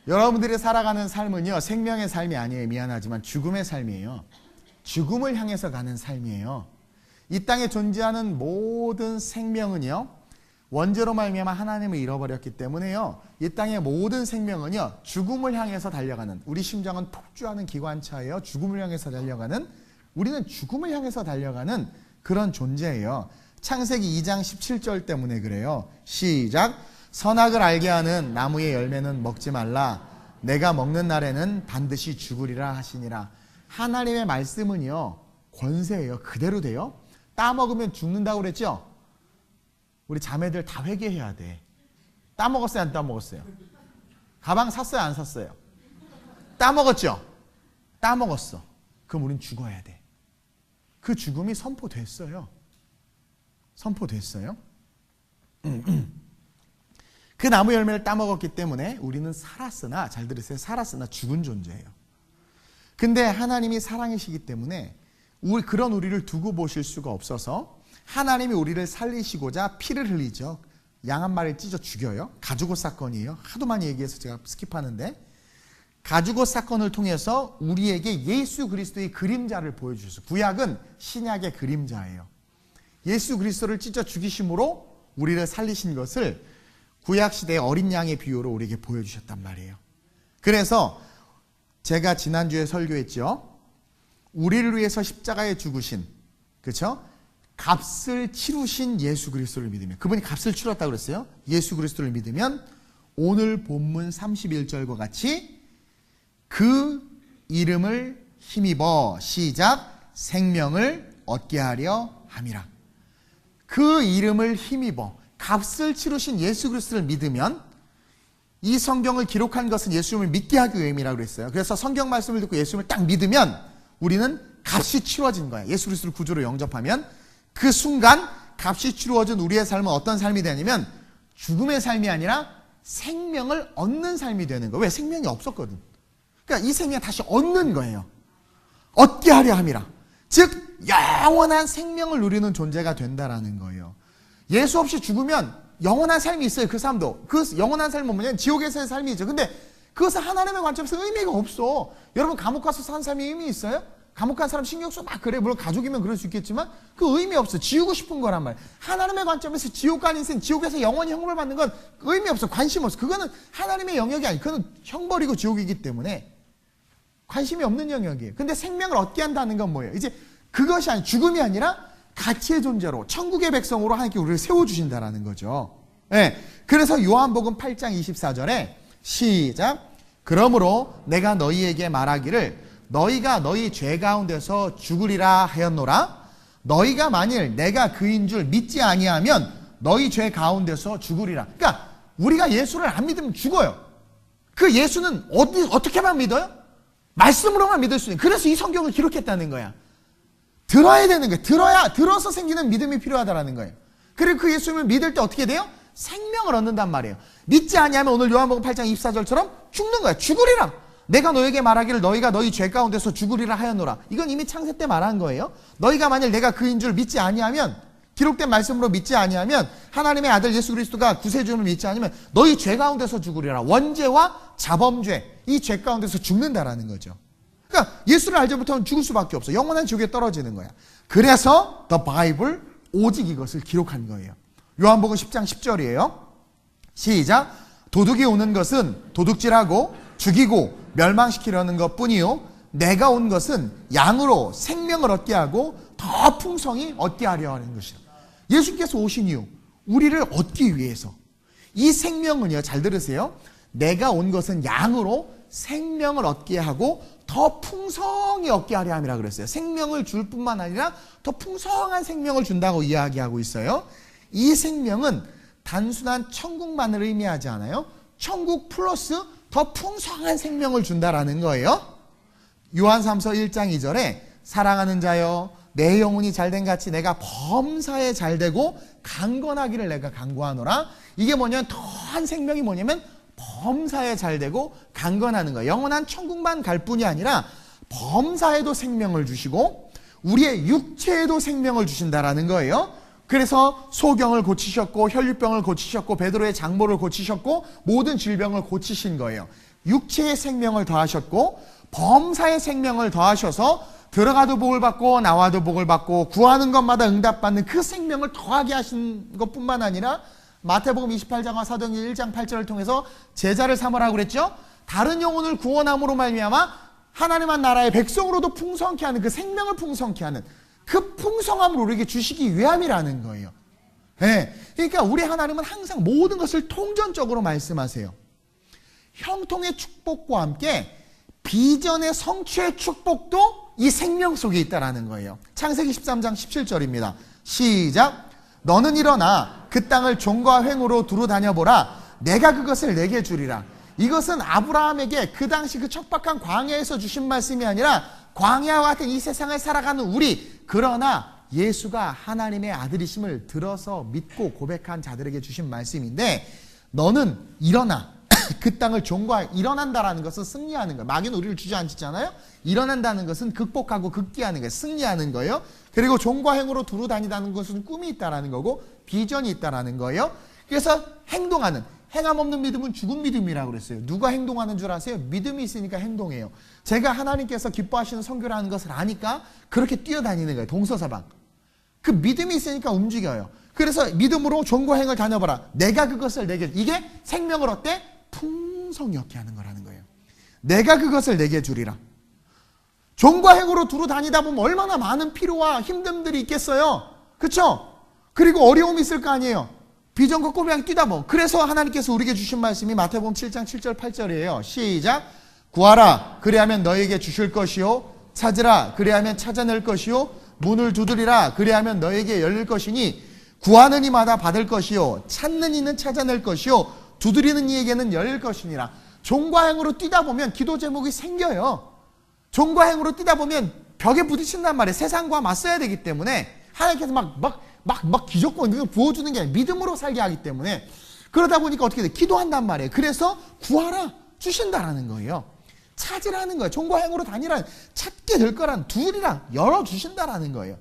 여러분들이 살아가는 삶은요, 생명의 삶이 아니에요. 미안하지만 죽음의 삶이에요. 죽음을 향해서 가는 삶이에요. 이 땅에 존재하는 모든 생명은요, 원죄로 말미암아 하나님을 잃어버렸기 때문에요, 이 땅의 모든 생명은요, 죽음을 향해서 달려가는, 우리 심장은 폭주하는 기관차예요. 죽음을 향해서 달려가는, 우리는 죽음을 향해서 달려가는 그런 존재예요. 창세기 2장 17절 때문에 그래요. 시작. 선악을 알게 하는 나무의 열매는 먹지 말라. 내가 먹는 날에는 반드시 죽으리라 하시니라. 하나님의 말씀은요, 권세예요. 그대로 돼요. 따먹으면 죽는다고 그랬죠? 우리 자매들 다 회개해야 돼. 따먹었어요? 안 따먹었어요? 가방 샀어요? 안 샀어요? 따먹었죠? 따먹었어. 그럼 우린 죽어야 돼. 그 죽음이 선포됐어요. 선포됐어요. 그 나무 열매를 따먹었기 때문에 우리는 살았으나, 잘 들으세요, 살았으나 죽은 존재예요. 근데 하나님이 사랑이시기 때문에 그런 우리를 두고 보실 수가 없어서 하나님이 우리를 살리시고자 피를 흘리죠. 양 한 마리를 찢어 죽여요. 가죽옷 사건이에요. 하도 많이 얘기해서 제가 스킵하는데, 가죽옷 사건을 통해서 우리에게 예수 그리스도의 그림자를 보여주셨어요. 구약은 신약의 그림자예요. 예수 그리스도를 찢어 죽이심으로 우리를 살리신 것을 구약시대의 어린 양의 비유로 우리에게 보여주셨단 말이에요. 그래서 제가 지난주에 설교했죠. 우리를 위해서 십자가에 죽으신, 그렇죠? 값을 치르신 예수 그리스도를 믿으면, 그분이 값을 치렀다고 그랬어요. 예수 그리스도를 믿으면 오늘 본문 31절과 같이 그 이름을 힘입어 시작 생명을 얻게 하려 함이라. 그 이름을 힘입어 값을 치르신 예수 그리스도를 믿으면, 이 성경을 기록한 것은 예수님을 믿게 하기 위함이라고 그랬어요. 그래서 성경 말씀을 듣고 예수님을 딱 믿으면 우리는 값이 치러진 거야. 예수 그리스도를 구주로 영접하면 그 순간 값이 치루어진 우리의 삶은 어떤 삶이 되냐면 죽음의 삶이 아니라 생명을 얻는 삶이 되는 거예요. 왜? 생명이 없었거든. 그러니까 이 생명을 다시 얻는 거예요. 얻게 하려 함이라. 즉 영원한 생명을 누리는 존재가 된다라는 거예요. 예수 없이 죽으면 영원한 삶이 있어요. 그 사람도. 그 영원한 삶은 뭐냐면 지옥에서의 삶이죠. 근데 그것은 하나님의 관점에서 의미가 없어. 여러분 감옥 가서 사는 삶이 의미 있어요? 감옥 간 사람 신경 쓰고 막 그래. 물론 가족이면 그럴 수 있겠지만 그 의미 없어. 지우고 싶은 거란 말이야. 하나님의 관점에서 지옥 간 인생, 지옥에서 영원히 형벌 받는 건 의미 없어. 관심 없어. 그거는 하나님의 영역이 아니에요. 그거는 형벌이고 지옥이기 때문에 관심이 없는 영역이에요. 근데 생명을 얻게 한다는 건 뭐예요? 이제 그것이 아니, 죽음이 아니라 가치의 존재로, 천국의 백성으로 하나님께 우리를 세워주신다라는 거죠. 네. 그래서 요한복음 8장 24절에 시작. 그러므로 내가 너희에게 말하기를 너희가 너희 죄 가운데서 죽으리라 하였노라. 너희가 만일 내가 그인 줄 믿지 아니하면 너희 죄 가운데서 죽으리라. 그러니까 우리가 예수를 안 믿으면 죽어요. 그 예수는 어떻게만 믿어요? 말씀으로만 믿을 수 있는. 그래서 이 성경을 기록했다는 거야. 들어야 되는 거예요. 들어서 생기는 믿음이 필요하다라는 거예요. 그리고 그 예수님을 믿을 때 어떻게 돼요? 생명을 얻는단 말이에요. 믿지 아니하면 오늘 요한복음 8장 24절처럼 죽는 거야. 죽으리라. 내가 너에게 말하기를 너희가 너희 죄 가운데서 죽으리라 하였노라. 이건 이미 창세 때 말한 거예요. 너희가 만일 내가 그인 줄 믿지 아니하면, 기록된 말씀으로 믿지 아니하면, 하나님의 아들 예수 그리스도가 구세주를 믿지 않으면 너희 죄 가운데서 죽으리라. 원죄와 자범죄, 이 죄 가운데서 죽는다라는 거죠. 그러니까 예수를 알지 못하면 죽을 수밖에 없어. 영원한 지옥에 떨어지는 거야. 그래서 The Bible, 오직 이것을 기록한 거예요. 요한복음 10장 10절이에요. 시작. 도둑이 오는 것은 도둑질하고 죽이고 멸망시키려는 것뿐이요 내가 온 것은 양으로 생명을 얻게 하고 더 풍성히 얻게 하려 하는 것이다. 예수께서 오신 이유, 우리를 얻기 위해서. 이 생명은요, 잘 들으세요. 내가 온 것은 양으로 생명을 얻게 하고 더 풍성히 얻게 하려 함이라 그랬어요. 생명을 줄 뿐만 아니라 더 풍성한 생명을 준다고 이야기하고 있어요. 이 생명은 단순한 천국만을 의미하지 않아요. 천국 플러스 더 풍성한 생명을 준다라는 거예요. 요한 3서 1장 2절에 사랑하는 자여 내 영혼이 잘된 같이 내가 범사에 잘되고 강건하기를 내가 간구하노라. 이게 뭐냐면 더한 생명이 뭐냐면 범사에 잘되고 강건하는 거예요. 영원한 천국만 갈 뿐이 아니라 범사에도 생명을 주시고 우리의 육체에도 생명을 주신다라는 거예요. 그래서 소경을 고치셨고 혈류병을 고치셨고 베드로의 장모를 고치셨고 모든 질병을 고치신 거예요. 육체의 생명을 더하셨고 범사의 생명을 더하셔서 들어가도 복을 받고 나와도 복을 받고 구하는 것마다 응답받는 그 생명을 더하게 하신 것뿐만 아니라 마태복음 28장과 사도행전 1장 8절을 통해서 제자를 삼으라고 그랬죠. 다른 영혼을 구원함으로 말미암아 하나님의 나라의 백성으로도 풍성케 하는 그 생명을 풍성케 하는 그 풍성함을 우리에게 주시기 위함이라는 거예요. 네. 그러니까 우리 하나님은 항상 모든 것을 통전적으로 말씀하세요. 형통의 축복과 함께 비전의 성취의 축복도 이 생명 속에 있다라는 거예요. 창세기 13장 17절입니다. 시작. 너는 일어나 그 땅을 종과 횡으로 두루 다녀보라. 내가 그것을 내게 주리라. 이것은 아브라함에게 그 당시 그 척박한 광야에서 주신 말씀이 아니라 광야와 같은 이 세상을 살아가는 우리, 그러나 예수가 하나님의 아들이심을 들어서 믿고 고백한 자들에게 주신 말씀인데, 너는 일어나 그 땅을 종과, 일어난다라는 것은 승리하는 거예요. 마귀는 우리를 주저앉히잖아요. 일어난다는 것은 극복하고 극기하는 거예요. 승리하는 거예요. 그리고 종과 행으로 두루 다니다는 것은 꿈이 있다라는 거고 비전이 있다라는 거예요. 그래서 행동하는, 행함 없는 믿음은 죽은 믿음이라고 그랬어요. 누가 행동하는 줄 아세요? 믿음이 있으니까 행동해요. 제가 하나님께서 기뻐하시는 선교를 하는 것을 아니까 그렇게 뛰어다니는 거예요. 동서사방. 그 믿음이 있으니까 움직여요. 그래서 믿음으로 종과 행을 다녀봐라. 내가 그것을 내게, 이게 생명을 얻되 풍성히 얻게 하는 거라는 거예요. 내가 그것을 내게 주리라. 종과 행으로 두루 다니다 보면 얼마나 많은 피로와 힘듦들이 있겠어요. 그렇죠? 그리고 어려움이 있을 거 아니에요. 비전과 꿈이랑 뛰다 보면. 그래서 하나님께서 우리에게 주신 말씀이 마태복음 7장 7절 8절이에요. 시작. 구하라 그리하면 너에게 주실 것이요 찾으라 그리하면 찾아낼 것이요 문을 두드리라 그리하면 너에게 열릴 것이니 구하는 이마다 받을 것이요 찾는 이는 찾아낼 것이요 두드리는 이에게는 열릴 것이니라. 종과 행으로 뛰다 보면 기도 제목이 생겨요. 종과 행으로 뛰다 보면 벽에 부딪힌단 말이에요. 세상과 맞서야 되기 때문에 하나님께서 막 기적과 능력을 부어주는 게 아니라 믿음으로 살게 하기 때문에, 그러다 보니까 어떻게 돼? 기도한단 말이에요. 그래서 구하라 주신다라는 거예요. 찾으라는 거예요. 종과 행으로 다니라, 찾게 될 거란, 두드리라 열어주신다라는 거예요.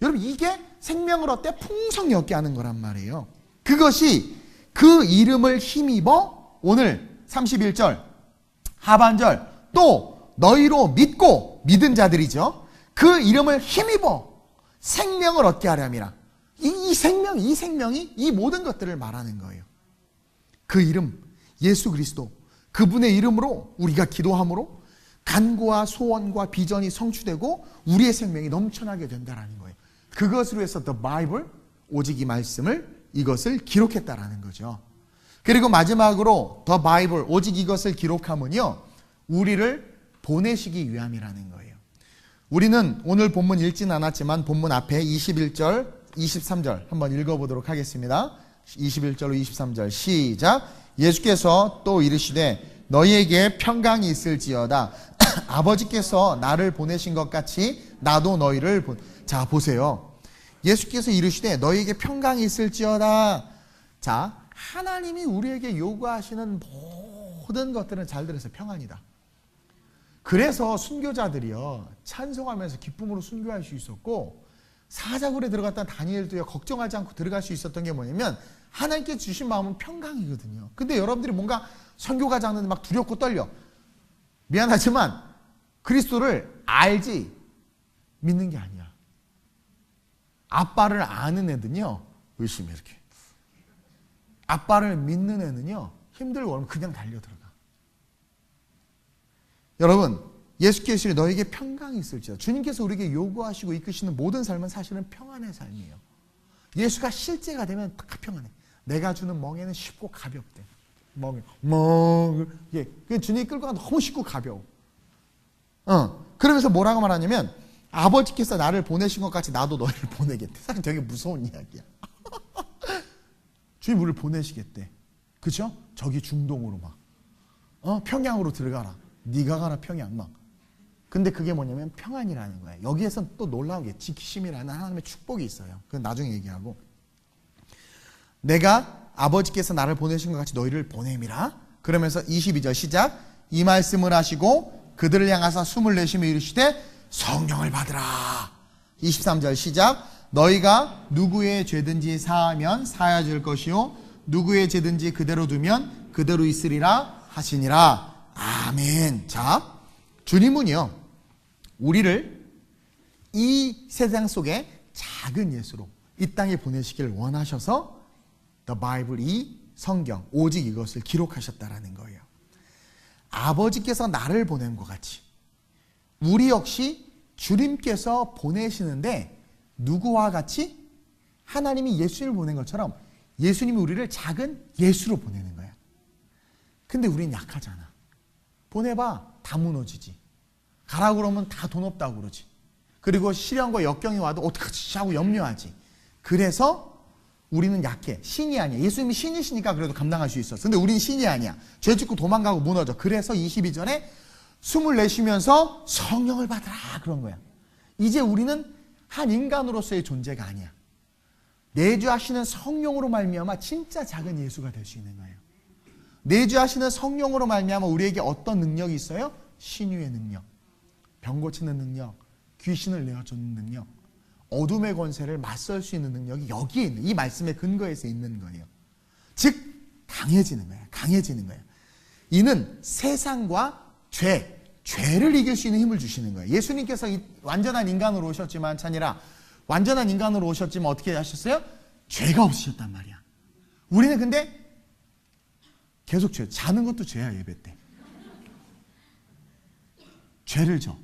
여러분, 이게 생명을 얻되 풍성히 얻게 하는 거란 말이에요. 그것이 그 이름을 힘입어 오늘 31절 하반절 또 너희로 믿고 믿은 자들이죠. 그 이름을 힘입어 생명을 얻게 하려함이라. 이 생명이 이 모든 것들을 말하는 거예요. 그 이름 예수 그리스도, 그분의 이름으로 우리가 기도함으로 간구와 소원과 비전이 성취되고 우리의 생명이 넘쳐나게 된다는 거예요. 그것을 위해서 The Bible, 오직 이 말씀을, 이것을 기록했다라는 거죠. 그리고 마지막으로 The Bible, 오직 이것을 기록함은요, 우리를 보내시기 위함이라는 거예요. 우리는 오늘 본문 읽진 않았지만 본문 앞에 21절 23절 한번 읽어보도록 하겠습니다. 21절로 23절 시작. 예수께서 또 이르시되 너희에게 평강이 있을지어다. 아버지께서 나를 보내신 것 같이 나도 너희를 자, 보세요. 예수께서 이르시되 너희에게 평강이 있을지어다. 자, 하나님이 우리에게 요구하시는 모든 것들은 잘 들으세요. 평안이다. 그래서 순교자들이요, 찬송하면서 기쁨으로 순교할 수 있었고, 사자굴에 들어갔던 다니엘도요, 걱정하지 않고 들어갈 수 있었던 게 뭐냐면 하나님께 주신 마음은 평강이거든요. 근데 여러분들이 뭔가 선교 가지 않는데 막 두렵고 떨려. 미안하지만 그리스도를 알지 믿는 게 아니야. 아빠를 아는 애는요, 의심해 이렇게. 아빠를 믿는 애는요, 힘들고 그러면 그냥 달려들어가. 여러분, 예수께서 너에게 평강이 있을지어다. 주님께서 우리에게 요구하시고 이끄시는 모든 삶은 사실은 평안의 삶이에요. 예수가 실제가 되면 다 평안해. 내가 주는 멍에는 쉽고 가볍대. 예, 주님이 끌고 가면 너무 쉽고 가벼워. 그러면서 뭐라고 말하냐면 아버지께서 나를 보내신 것 같이 나도 너희를 보내겠대. 사실 되게 무서운 이야기야. 주님 우리를 보내시겠대. 그죠? 저기 중동으로 막 평양으로 들어가라. 네가 가라 평양 막. 근데 그게 뭐냐면 평안이라는 거예요. 여기에선 또 놀라운 게 지키심이라는 하나님의 축복이 있어요. 그건 나중에 얘기하고. 내가 아버지께서 나를 보내신 것 같이 너희를 보냄이라. 그러면서 22절 시작. 이 말씀을 하시고 그들을 향하사 숨을 내쉬며 이르시되 성령을 받으라. 23절 시작. 너희가 누구의 죄든지 사하면 사하질 것이요 누구의 죄든지 그대로 두면 그대로 있으리라 하시니라. 아멘. 자, 주님은요, 우리를 이 세상 속에 작은 예수로 이 땅에 보내시길 원하셔서 The Bible, 이 성경, 오직 이것을 기록하셨다라는 거예요. 아버지께서 나를 보낸 것 같이 우리 역시 주님께서 보내시는데 누구와 같이? 하나님이 예수님을 보낸 것처럼 예수님이 우리를 작은 예수로 보내는 거야. 근데 우린 약하잖아. 보내봐 다 무너지지. 가라고 그러면 다 돈 없다고 그러지. 그리고 시련과 역경이 와도 어떡하지 하고 염려하지. 그래서 우리는 약해. 신이 아니야. 예수님이 신이시니까 그래도 감당할 수 있었어. 근데 우린 신이 아니야. 죄 짓고 도망가고 무너져. 그래서 22절에 숨을 내쉬면서 성령을 받으라 그런 거야. 이제 우리는 한 인간으로서의 존재가 아니야. 내주하시는 성령으로 말미암아 진짜 작은 예수가 될 수 있는 거예요. 내주하시는 성령으로 말미암아 우리에게 어떤 능력이 있어요? 신유의 능력, 병 고치는 능력, 귀신을 내어주는 능력, 어둠의 권세를 맞설 수 있는 능력이 여기에 있는, 이 말씀의 근거에서 있는 거예요. 즉 강해지는 거예요. 강해지는 거예요. 이는 세상과 죄를 이길 수 있는 힘을 주시는 거예요. 예수님께서 완전한 인간으로 오셨지만 아니라 완전한 인간으로 오셨지만 어떻게 하셨어요? 죄가 없으셨단 말이야. 우리는 근데 계속 죄, 자는 것도 죄야. 예배 때 죄를 져.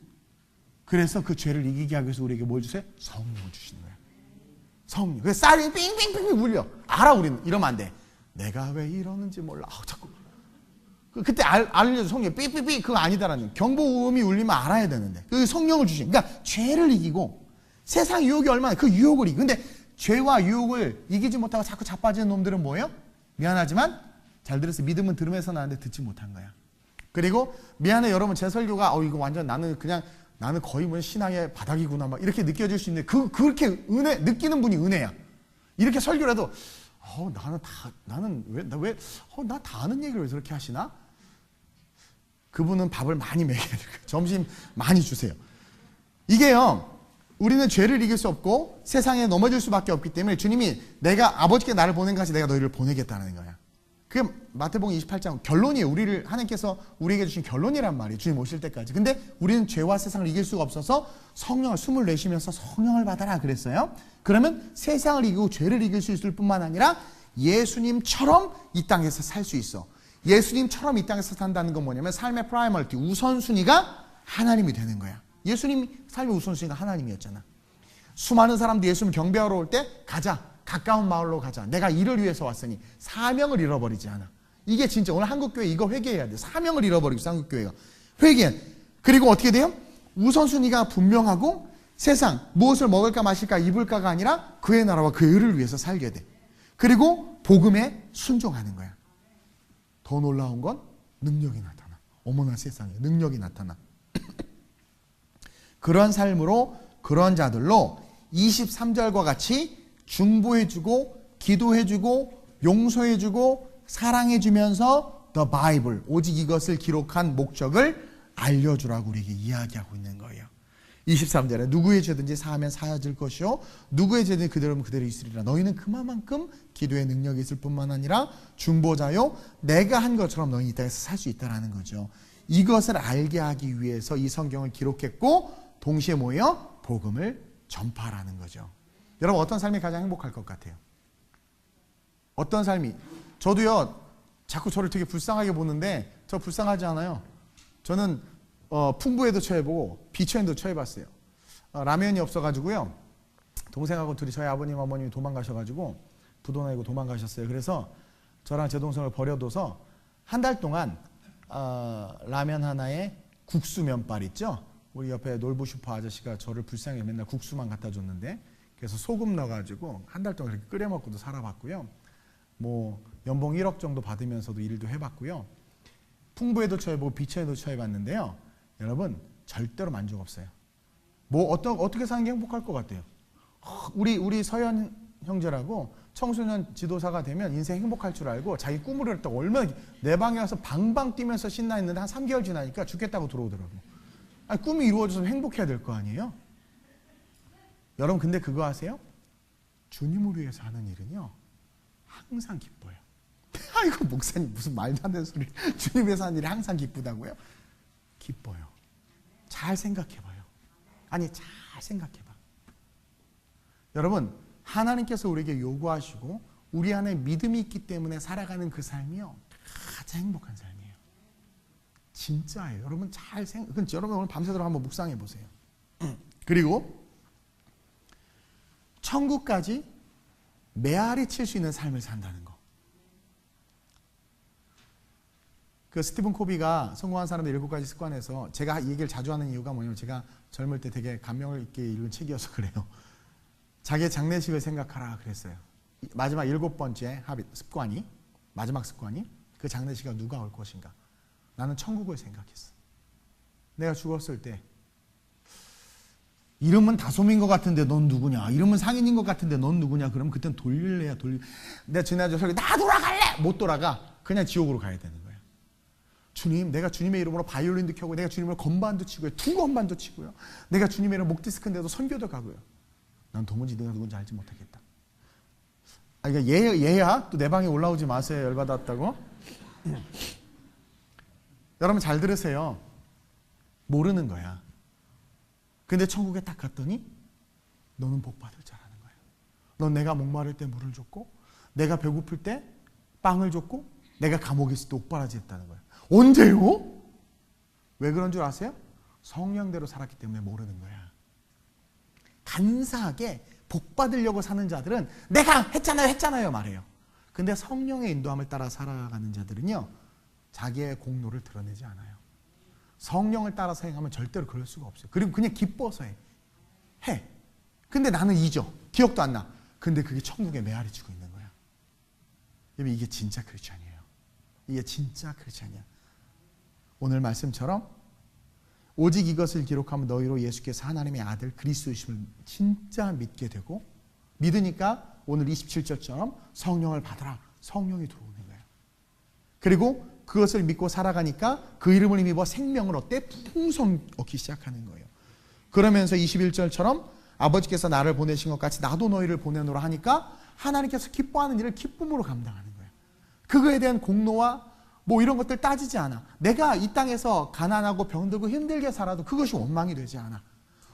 그래서 그 죄를 이기게 하기 위해서 우리에게 뭘 주세요? 성령을 주시는 거야. 성령. 그래서 쌀이 빙빙빙 울려. 알아. 우리는 이러면 안 돼. 내가 왜 이러는지 몰라. 자꾸 그때 알려줘. 성령 삐삐삐 그거 아니다라는 경보음이 울리면 알아야 되는데 그 성령을 주신. 그러니까 죄를 이기고 세상 유혹이 얼마나 그 유혹을 이기. 근데 죄와 유혹을 이기지 못하고 자꾸 자빠지는 놈들은 뭐예요? 미안하지만 잘 들으세요. 믿음은 들으면서 나는데 듣지 못한 거야. 그리고 미안해 여러분 제 설교가 이거 완전 나는 거의 뭐 신앙의 바닥이구나 막 이렇게 느껴질 수 있는데 그렇게 은혜 느끼는 분이 은혜야. 이렇게 설교라도 나는 왜 나 다 아는 얘기를 왜 저렇게 하시나? 그분은 밥을 많이 먹여야 돼요. 점심 많이 주세요. 이게요. 우리는 죄를 이길 수 없고 세상에 넘어질 수밖에 없기 때문에 주님이 내가 아버지께 나를 보낸 것이 내가 너희를 보내겠다는 거야. 그게 마태복음 28장 결론이에요. 우리를 하나님께서 우리에게 주신 결론이란 말이에요. 주님 오실 때까지. 근데 우리는 죄와 세상을 이길 수가 없어서 성령을 숨을 내쉬면서 성령을 받아라 그랬어요. 그러면 세상을 이기고 죄를 이길 수 있을 뿐만 아니라 예수님처럼 이 땅에서 살 수 있어. 예수님처럼 이 땅에서 산다는 건 뭐냐면 삶의 프라이머리티, 우선순위가 하나님이 되는 거야. 예수님 삶의 우선순위가 하나님이었잖아. 수많은 사람들이 예수님 경배하러 올 때 가자. 가까운 마을로 가자. 내가 이를 위해서 왔으니 사명을 잃어버리지 않아. 이게 진짜 오늘 한국교회 이거 회개해야 돼. 사명을 잃어버리고 한국교회가 회개. 그리고 어떻게 돼요? 우선순위가 분명하고 세상 무엇을 먹을까 마실까 입을까가 아니라 그의 나라와 그의 의를 위해서 살게 돼. 그리고 복음에 순종하는 거야. 더 놀라운 건 능력이 나타나. 어머나 세상에 능력이 나타나. 그런 삶으로 그런 자들로 23절과 같이 중보해주고 기도해주고 용서해주고 사랑해주면서 The Bible 오직 이것을 기록한 목적을 알려주라고 우리에게 이야기하고 있는 거예요. 23절에 누구의 죄든지 사하면 사하질 것이요 누구의 죄든지 그대로면 그대로 있으리라. 너희는 그만큼 기도의 능력이 있을 뿐만 아니라 중보자요 내가 한 것처럼 너희 이 땅에서 살 수 있다는 거죠. 이것을 알게 하기 위해서 이 성경을 기록했고 동시에 모여 복음을 전파하라는 거죠. 여러분 어떤 삶이 가장 행복할 것 같아요? 어떤 삶이? 저도요 자꾸 저를 되게 불쌍하게 보는데 저 불쌍하지 않아요. 저는 풍부에도 처해보고 비천에도 처해봤어요. 라면이 없어가지고요 동생하고 둘이 저희 아버님 어머님이 도망가셔가지고 부도나이고 도망가셨어요. 그래서 저랑 제 동생을 버려둬서 한 달 동안 라면 하나에 국수 면발 있죠. 우리 옆에 놀부슈퍼 아저씨가 저를 불쌍히 맨날 국수만 갖다 줬는데 그래서 소금 넣어가지고 한 달 동안 이렇게 끓여 먹고도 살아봤고요. 뭐 연봉 1억 정도 받으면서도 일도 해봤고요. 풍부에도 처해보고 비천에도 처해봤는데요. 여러분 절대로 만족 없어요. 뭐 어떻게 사는 게 행복할 것 같아요? 우리 서현 형제라고 청소년 지도사가 되면 인생 행복할 줄 알고 자기 꿈을 이뤘다고 얼마나 내 방에 와서 방방 뛰면서 신나 있는데 한 3개월 지나니까 죽겠다고 들어오더라고. 아니, 꿈이 이루어져서 행복해야 될 거 아니에요? 여러분 근데 그거 아세요? 주님을 위해서 하는 일은요 항상 기뻐요. 아이고 목사님 무슨 말도 안 되는 소리. 주님 위해서 하는 일이 항상 기쁘다고요? 기뻐요. 잘 생각해봐요. 아니 잘 생각해봐. 여러분 하나님께서 우리에게 요구하시고 우리 안에 믿음이 있기 때문에 살아가는 그 삶이요 가장 행복한 삶이에요. 진짜예요. 여러분 여러분 오늘 밤새도록 한번 묵상해 보세요. 그리고 천국까지 메아리 칠 수 있는 삶을 산다는 거. 그 스티븐 코비가 성공한 사람의 7가지 습관에서 제가 이 얘기를 자주 하는 이유가 뭐냐면 제가 젊을 때 되게 감명을 있게 읽은 책이어서 그래요. 자기의 장례식을 생각하라 그랬어요. 마지막 7번째 습관이 마지막 습관이 그 장례식에 누가 올 것인가. 나는 천국을 생각했어. 내가 죽었을 때 이름은 다솜인 것 같은데 넌 누구냐? 이름은 상인인 것 같은데 넌 누구냐? 그러면 그땐 돌릴래야 내가 지난주에 설교 나 돌아갈래! 못 돌아가. 그냥 지옥으로 가야 되는 거예요. 주님, 내가 주님의 이름으로 바이올린도 켜고 내가 주님을 건반도 치고요. 2건반도 치고요. 내가 주님의 이름 목디스크인데도 선교도 가고요. 난 도무지 내가 누군지 알지 못하겠다. 그러니까 얘야 또 내 방에 올라오지 마세요. 열받았다고. 여러분 잘 들으세요. 모르는 거야. 근데 천국에 딱 갔더니 너는 복 받을 자라는 거예요. 넌 내가 목마를 때 물을 줬고 내가 배고플 때 빵을 줬고 내가 감옥에 있을 때 옥바라지 했다는 거예요. 언제요? 왜 그런 줄 아세요? 성령대로 살았기 때문에 모르는 거야. 간사하게 복 받으려고 사는 자들은 내가 했잖아요 말해요. 근데 성령의 인도함을 따라 살아가는 자들은요 자기의 공로를 드러내지 않아요. 성령을 따라서 행하면 절대로 그럴 수가 없어요. 그리고 그냥 기뻐서 해. 근데 나는 잊어. 기억도 안 나. 근데 그게 천국에 메아리 치고 있는 거야. 여러분 이게 진짜 크리스찬이에요. 이게 진짜 크리스찬이야. 오늘 말씀처럼 오직 이것을 기록하면 너희로 예수께서 하나님의 아들 그리스도이심을 진짜 믿게 되고 믿으니까 오늘 27절처럼 성령을 받아라. 성령이 들어오는 거예요. 그리고 그것을 믿고 살아가니까 그 이름을 힘입어 생명을 어때? 풍성 얻기 시작하는 거예요. 그러면서 21절처럼 아버지께서 나를 보내신 것 같이 나도 너희를 보내노라 하니까 하나님께서 기뻐하는 일을 기쁨으로 감당하는 거예요. 그거에 대한 공로와 뭐 이런 것들 따지지 않아. 내가 이 땅에서 가난하고 병들고 힘들게 살아도 그것이 원망이 되지 않아.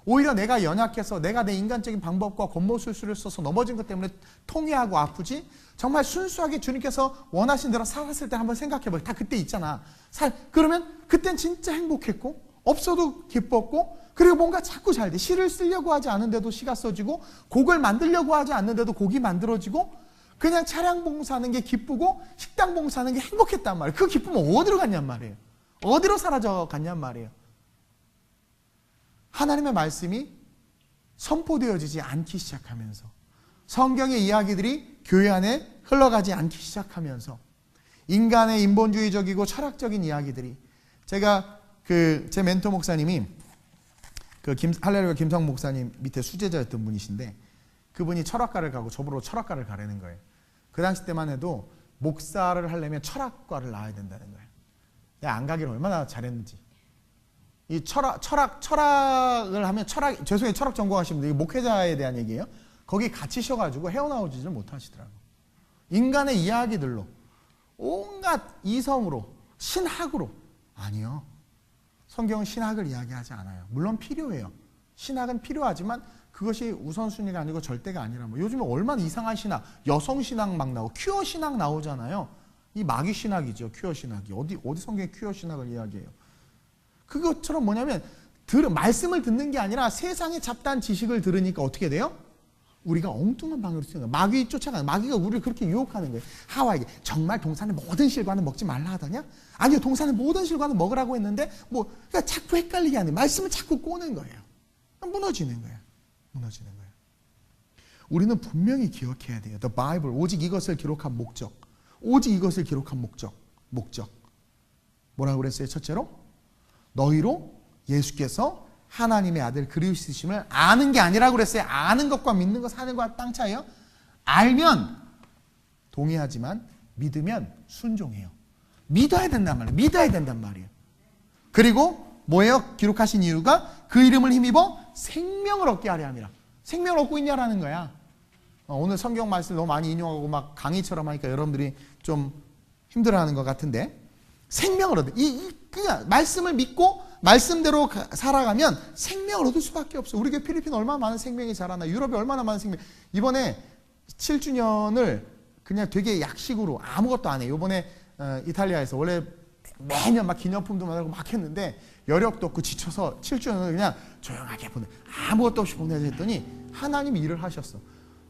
오히려 내가 연약해서 내가 내 인간적인 방법과 겉모술수를 써서 넘어진 것 때문에 통회하고 아프지 정말 순수하게 주님께서 원하신 대로 살았을 때 한번 생각해봐요. 다 그때 있잖아. 그러면 그땐 진짜 행복했고 없어도 기뻤고 그리고 뭔가 자꾸 잘 돼. 시를 쓰려고 하지 않은데도 시가 써지고 곡을 만들려고 하지 않는데도 곡이 만들어지고 그냥 차량 봉사하는 게 기쁘고 식당 봉사하는 게 행복했단 말이에요. 그 기쁨은 어디로 갔냔 말이에요. 어디로 사라져 갔냔 말이에요. 하나님의 말씀이 선포되어지지 않기 시작하면서, 성경의 이야기들이 교회 안에 흘러가지 않기 시작하면서, 인간의 인본주의적이고 철학적인 이야기들이, 제가 제 멘토 목사님이 할렐루야 김성 목사님 밑에 수제자였던 분이신데, 그분이 철학과를 가고 저보러 철학과를 가라는 거예요. 그 당시 때만 해도 목사를 하려면 철학과를 나와야 된다는 거예요. 내가 안 가기를 얼마나 잘했는지. 이 철학을 하면 죄송해요, 철학 전공하신 분들, 목회자에 대한 얘기예요. 거기 갇히셔가지고 헤어나오지를 못하시더라고. 인간의 이야기들로, 온갖 이성으로, 신학으로. 아니요. 성경은 신학을 이야기하지 않아요. 물론 필요해요. 신학은 필요하지만 그것이 우선순위가 아니고 절대가 아니라, 요즘에 얼마나 이상한 신학, 여성 신학 막 나오고 퀴어 신학 나오잖아요. 이 마귀 신학이죠, 퀴어 신학이. 어디 성경에 퀴어 신학을 이야기해요. 그것처럼 뭐냐면 말씀을 듣는 게 아니라 세상의 잡다한 지식을 들으니까 어떻게 돼요? 우리가 엉뚱한 방향으로 쓰는 거예요. 마귀 쫓아가는, 마귀가 우리를 그렇게 유혹하는 거예요. 하와에게 정말 동산의 모든 실과는 먹지 말라 하더냐? 아니요, 동산의 모든 실과는 먹으라고 했는데 그러니까 자꾸 헷갈리게 하는, 말씀을 자꾸 꼬는 거예요. 무너지는 거예요. 무너지는 거예요. 우리는 분명히 기억해야 돼요. The Bible, 오직 이것을 기록한 목적. 오직 이것을 기록한 목적. 뭐라고 그랬어요? 첫째로, 너희로 예수께서 하나님의 아들 그리스도심을 아는 게 아니라고 그랬어요. 아는 것과 믿는 것, 사는 것과 땅 차이요. 알면 동의하지만 믿으면 순종해요. 믿어야 된단 말이에요. 믿어야 된단 말이에요. 그리고 뭐예요? 기록하신 이유가 그 이름을 힘입어 생명을 얻게 하려 함이라. 생명을 얻고 있냐라는 거야. 오늘 성경 말씀을 너무 많이 인용하고 막 강의처럼 하니까 여러분들이 좀 힘들어하는 것 같은데, 생명을 얻어. 그냥 말씀을 믿고 말씀대로 살아가면 생명을 얻을 수밖에 없어. 우리 교회 필리핀 얼마나 많은 생명이 자라나, 유럽에 얼마나 많은 생명. 이번에 7주년을 그냥 되게 약식으로 아무것도 안 해. 이번에 이탈리아에서 원래 매년 막 기념품도 만들고 막 했는데 여력도 없고 지쳐서 7주년을 그냥 조용하게 아무것도 없이 보내자 했더니 하나님이 일을 하셨어.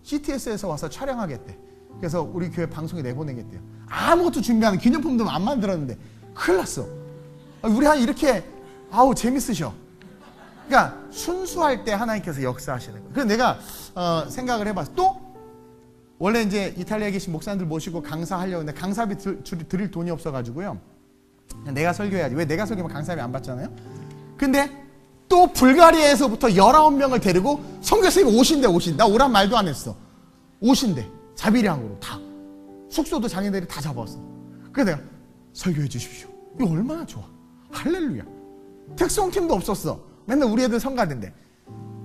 CTS에서 와서 촬영하겠대. 그래서 우리 교회 방송에 내보내겠대요. 아무것도 준비하는, 기념품도 안 만들었는데 큰일 났어. 우리 이렇게 재밌으셔. 그러니까 순수할 때 하나님께서 역사하시는 거예요. 그래서 내가 생각을 해봤어. 또 원래 이제 이탈리아에 계신 목사님들 모시고 강사하려고 했는데 강사비 드릴 돈이 없어가지고요. 내가 설교해야지. 왜 내가 설교하면 강사비 안 받잖아요. 근데 또 불가리아에서부터 19명을 데리고 선교사님이 오신대. 나 오란 말도 안 했어. 오신대. 자비량으로 다. 숙소도 자기네들이 다 잡았어. 그래서 내가 설교해 주십시오. 이거 얼마나 좋아. 할렐루야. 특송팀도 없었어. 맨날 우리 애들 성가대인데.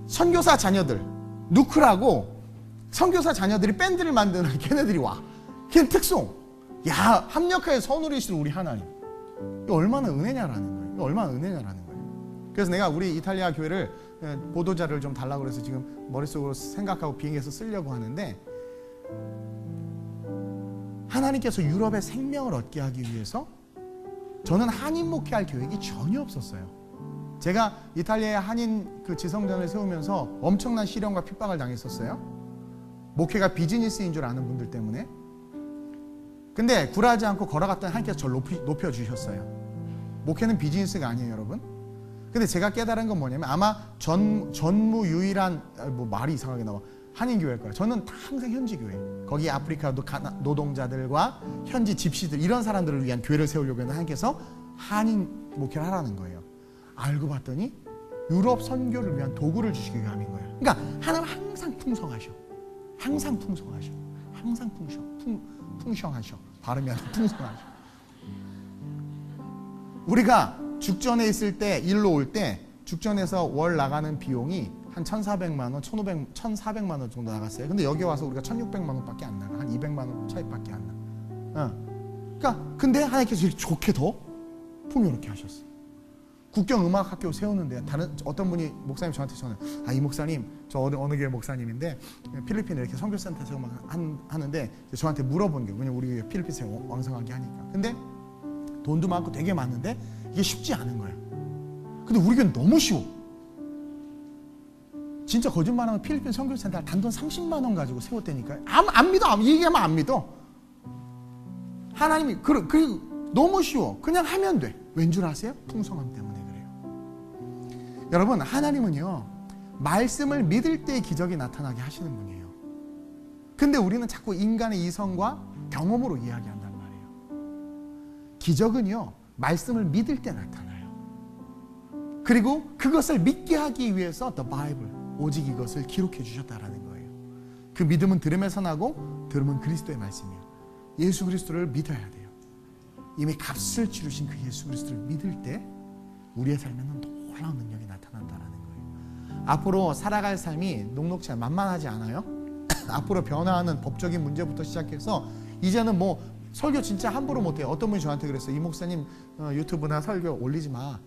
선교사 자녀들, 누크라고 선교사 자녀들이 밴드를 만드는 걔네들이 와. 걔는 특송. 야, 합력하여 선우리신 우리 하나님. 이거 얼마나 은혜냐라는 거예요. 그래서 내가 우리 이탈리아 교회를 보도자를 좀 달라고 그래서 지금 머릿속으로 생각하고 비행해서 쓰려고 하는데, 하나님께서 유럽의 생명을 얻게 하기 위해서 저는 한인 목회할 계획이 전혀 없었어요. 제가 이탈리아의 한인 지성전을 세우면서 엄청난 시련과 핍박을 당했었어요. 목회가 비즈니스인 줄 아는 분들 때문에. 근데 굴하지 않고 걸어갔더니 하나님께서 저를 높여주셨어요. 목회는 비즈니스가 아니에요, 여러분. 근데 제가 깨달은 건 뭐냐면, 아마 전무 유일한, 말이 이상하게 나와, 한인교회일 거예요. 저는 항상 현지교회, 거기 아프리카 노동자들과 현지 집시들, 이런 사람들을 위한 교회를 세우려고 했는데 하나님께서 한인 목회를 하라는 거예요. 알고 봤더니 유럽 선교를 위한 도구를 주시기 위함인 거예요. 그러니까 하나님 항상 풍성하셔. 풍성하셔. 발음이 아니라 풍성하셔. 우리가 죽전에 있을 때, 일로 올 때 죽전에서 월 나가는 비용이 한 1,400만 원, 1,400만 원 정도 나갔어요. 근데 여기 와서 우리가 1,600만 원밖에 안 나가. 한 200만 원 차이밖에 안 나. 그러니까 근데 하나님께서 이렇게 좋게 더 풍요롭게 하셨어. 국경음악학교 세우는데 어떤 분이 목사님 저한테 전화, 이 목사님, 저 어느 교회 목사님인데 필리핀에 이렇게 선교센터 하는데 저한테 물어보는 게, 왜냐면 우리 필리핀에 왕성하게 하니까. 근데 돈도 많고 되게 많은데 이게 쉽지 않은 거야. 근데 우리 교회는 너무 쉬워. 진짜 거짓말하면 필리핀 선교센터 단돈 30만 원 가지고 세웠다니까요. 안 믿어. 얘기하면 안 믿어. 하나님이 그리고 너무 쉬워. 그냥 하면 돼. 왠 줄 아세요? 풍성함 때문에 그래요. 여러분, 하나님은요, 말씀을 믿을 때 기적이 나타나게 하시는 분이에요. 근데 우리는 자꾸 인간의 이성과 경험으로 이야기한단 말이에요. 기적은요, 말씀을 믿을 때 나타나요. 그리고 그것을 믿게 하기 위해서 The Bible, 오직 이것을 기록해 주셨다라는 거예요. 그 믿음은 들음에서 나고 들음은 그리스도의 말씀이에요. 예수 그리스도를 믿어야 돼요. 이미 값을 치르신 그 예수 그리스도를 믿을 때 우리의 삶에는 놀라운 능력이 나타난다라는 거예요. 앞으로 살아갈 삶이 녹록지 만만하지 않아요? 앞으로 변화하는 법적인 문제부터 시작해서 이제는 뭐 설교 진짜 함부로 못해요. 어떤 분이 저한테 그랬어요. 이 목사님 유튜브나 설교 올리지 마.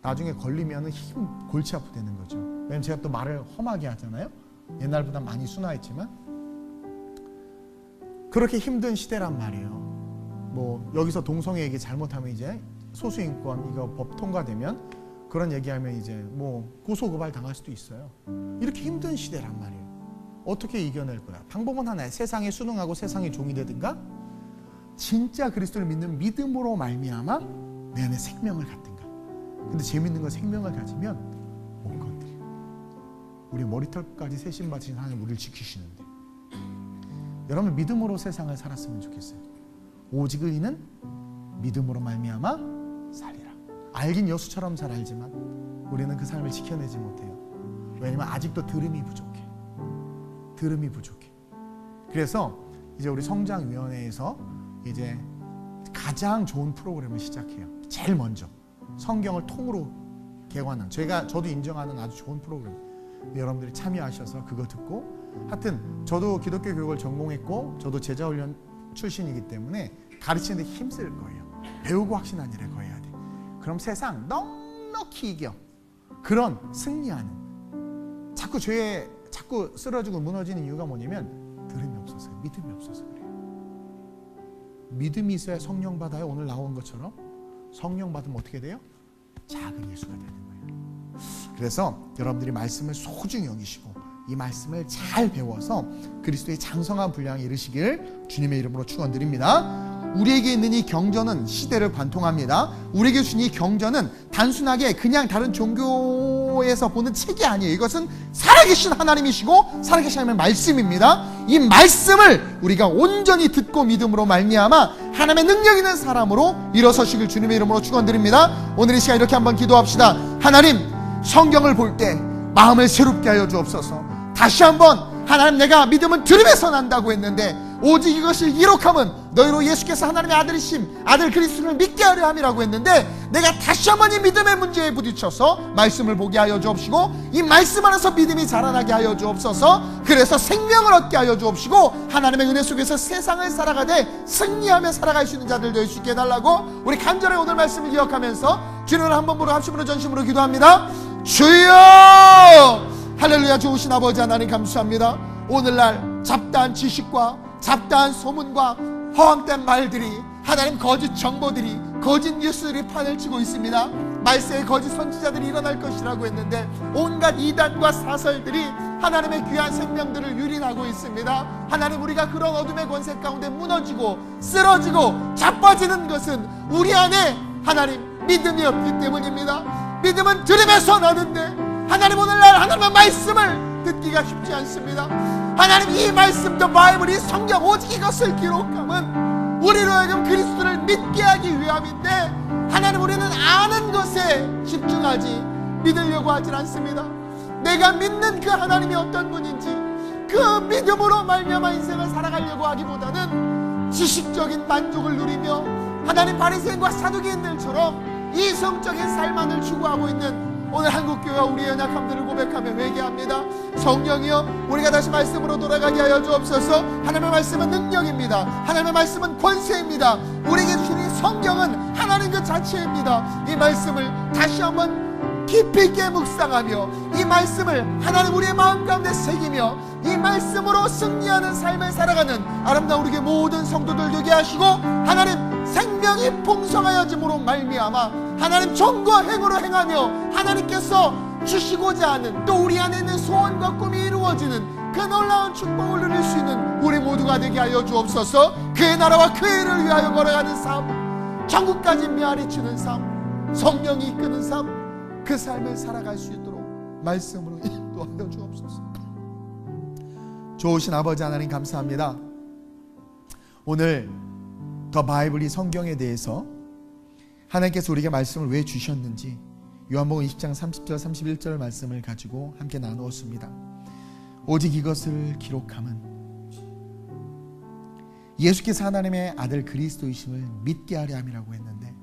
나중에 걸리면 골치 아프다는 거죠. 왜냐면 제가 또 말을 험하게 하잖아요. 옛날보다 많이 순화했지만 그렇게 힘든 시대란 말이에요. 뭐 여기서 동성애 얘기 잘못하면 이제 소수인권 이거 법 통과되면 그런 얘기하면 이제 뭐 고소고발 당할 수도 있어요. 이렇게 힘든 시대란 말이에요. 어떻게 이겨낼 거야? 방법은 하나예요. 세상에 순응하고 세상의 종이 되든가 진짜 그리스도를 믿는 믿음으로 말미암아 내 안에 생명을 갖든가. 근데 재밌는 건 생명을 가지면 못 건드려. 우리 머리털까지 세심 받으신 하나님 우리를 지키시는데 여러분 믿음으로 세상을 살았으면 좋겠어요. 오직 의인은 믿음으로 말미암아 살리라. 알긴 여수처럼 잘 알지만 우리는 그 삶을 지켜내지 못해요. 왜냐면 아직도 들음이 부족해. 들음이 부족해. 그래서 이제 우리 성장위원회에서 이제 가장 좋은 프로그램을 시작해요. 제일 먼저 성경을 통으로 개관한 저도 인정하는 아주 좋은 프로그램. 여러분들이 참여하셔서 그거 듣고 하여튼 저도 기독교 교육을 전공했고 저도 제자훈련 출신이기 때문에 가르치는 데 힘쓸 거예요. 배우고 확신한 일에 거해야 돼. 그럼 세상 넉넉히 이겨. 그런 승리하는 자꾸 쓰러지고 무너지는 이유가 뭐냐면 들음이 없어서 믿음이 없어서 그래요. 믿음이 있어야 성령 받아요. 오늘 나온 것처럼 성령 받으면 어떻게 돼요? 작은 예수가 되는 거예요. 그래서 여러분들이 말씀을 소중히 여기시고 이 말씀을 잘 배워서 그리스도의 장성한 분량에 이르시길 주님의 이름으로 축원드립니다. 우리에게 있는 이 경전은 시대를 관통합니다. 우리에게 주신 이 경전은 단순하게 그냥 다른 종교에서 보는 책이 아니에요. 이것은 살아계신 하나님이시고 살아계신 하나님의 말씀입니다. 이 말씀을 우리가 온전히 듣고 믿음으로 말미암아 하나님의 능력 있는 사람으로 일어서시길 주님의 이름으로 축원드립니다. 오늘 이 시간 이렇게 한번 기도합시다. 하나님, 성경을 볼 때 마음을 새롭게 하여 주옵소서. 다시 한번 하나님, 내가 믿음은 들음에서 난다고 했는데 오직 이것을 기록함은 너희로 예수께서 하나님의 아들이심 아들 그리스도를 믿게 하려 함이라고 했는데 내가 다시 한번 이 믿음의 문제에 부딪혀서 말씀을 보게 하여 주옵시고 이 말씀 안에서 믿음이 자라나게 하여 주옵소서. 그래서 생명을 얻게 하여 주옵시고 하나님의 은혜 속에서 세상을 살아가되 승리하며 살아갈 수 있는 자들 될 수 있게 해달라고 우리 간절히 오늘 말씀을 기억하면서 주님을 한번 보러 합심으로 전심으로 기도합니다. 주여! 할렐루야. 좋으신 아버지 하나님 감사합니다. 오늘날 잡다한 지식과 잡다한 소문과 허황된 말들이 하나님 거짓 정보들이 거짓 뉴스들이 판을 치고 있습니다. 말세에 거짓 선지자들이 일어날 것이라고 했는데 온갖 이단과 사설들이 하나님의 귀한 생명들을 유린하고 있습니다. 하나님, 우리가 그런 어둠의 권세 가운데 무너지고 쓰러지고 자빠지는 것은 우리 안에 하나님 믿음이 없기 때문입니다. 믿음은 들음에서 나는데 하나님, 오늘날 하나님의 말씀을 듣기가 쉽지 않습니다. 하나님, 이 말씀, 더 바이블, 이 성경 오직 이것을 기록함은 우리로 하여금 그리스도를 믿게 하기 위함인데 하나님, 우리는 아는 것에 집중하지 믿으려고 하질 않습니다. 내가 믿는 그 하나님이 어떤 분인지 그 믿음으로 말미암아 인생을 살아가려고 하기보다는 지식적인 만족을 누리며 하나님, 바리새인과 사두개인들처럼 이성적인 삶만을 추구하고 있는 오늘 한국교회와 우리의 연약함들을 고백하며 회개합니다. 성령이여, 우리가 다시 말씀으로 돌아가게 하여 주옵소서. 하나님의 말씀은 능력입니다. 하나님의 말씀은 권세입니다. 우리에게 주신 이 성경은 하나님 그 자체입니다. 이 말씀을 다시 한번 깊이 있게 묵상하며 이 말씀을 하나님 우리의 마음 가운데 새기며 이 말씀으로 승리하는 삶을 살아가는 아름다운 우리의 모든 성도들 되게 하시고 하나님, 생명이 풍성하여짐으로 말미암아 하나님 정과 행으로 행하며 하나님께서 주시고자 하는 또 우리 안에 있는 소원과 꿈이 이루어지는 그 놀라운 축복을 누릴 수 있는 우리 모두가 되게 하여 주옵소서. 그의 나라와 그의 일을 위하여 걸어가는 삶, 천국까지 메아리치는 삶, 성령이 이끄는 삶, 그 삶을 살아갈 수 있도록 말씀으로 인도하여 주옵소서. 좋으신 아버지 하나님 감사합니다. 오늘 더 바이블 이 성경에 대해서 하나님께서 우리에게 말씀을 왜 주셨는지 요한복음 20장 30절 31절 말씀을 가지고 함께 나누었습니다. 오직 이것을 기록함은 예수께서 하나님의 아들 그리스도이심을 믿게 하려 함이라고 했는데,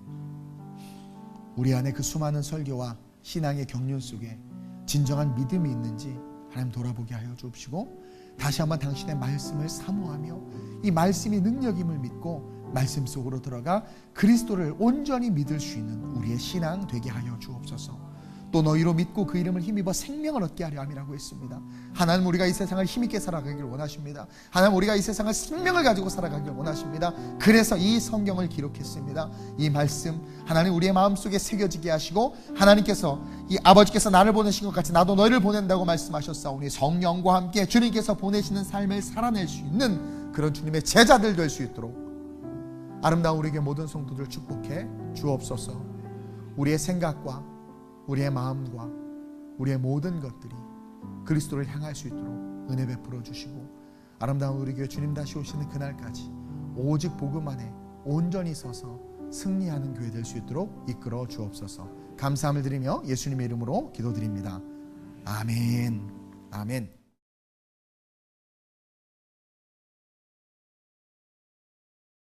우리 안에 그 수많은 설교와 신앙의 경륜 속에 진정한 믿음이 있는지 하나님 돌아보게 하여 주옵시고, 다시 한번 당신의 말씀을 사모하며 이 말씀이 능력임을 믿고 말씀 속으로 들어가 그리스도를 온전히 믿을 수 있는 우리의 신앙 되게 하여 주옵소서. 또 너희로 믿고 그 이름을 힘입어 생명을 얻게 하려 함이라고 했습니다. 하나님, 우리가 이 세상을 힘있게 살아가길 원하십니다. 하나님, 우리가 이 세상을 생명을 가지고 살아가길 원하십니다. 그래서 이 성경을 기록했습니다. 이 말씀 하나님 우리의 마음속에 새겨지게 하시고, 하나님께서 이 아버지께서 나를 보내신 것 같이 나도 너희를 보낸다고 말씀하셨사오니 성령과 함께 주님께서 보내시는 삶을 살아낼 수 있는 그런 주님의 제자들 될 수 있도록 아름다운 우리에게 모든 성도들 축복해 주옵소서. 우리의 생각과 우리의 마음과 우리의 모든 것들이 그리스도를 향할 수 있도록 은혜 베풀어 주시고, 아름다운 우리 교회 주님 다시 오시는 그날까지 오직 복음 안에 온전히 서서 승리하는 교회 될 수 있도록 이끌어 주옵소서. 감사함을 드리며 예수님의 이름으로 기도드립니다. 아멘. 아멘.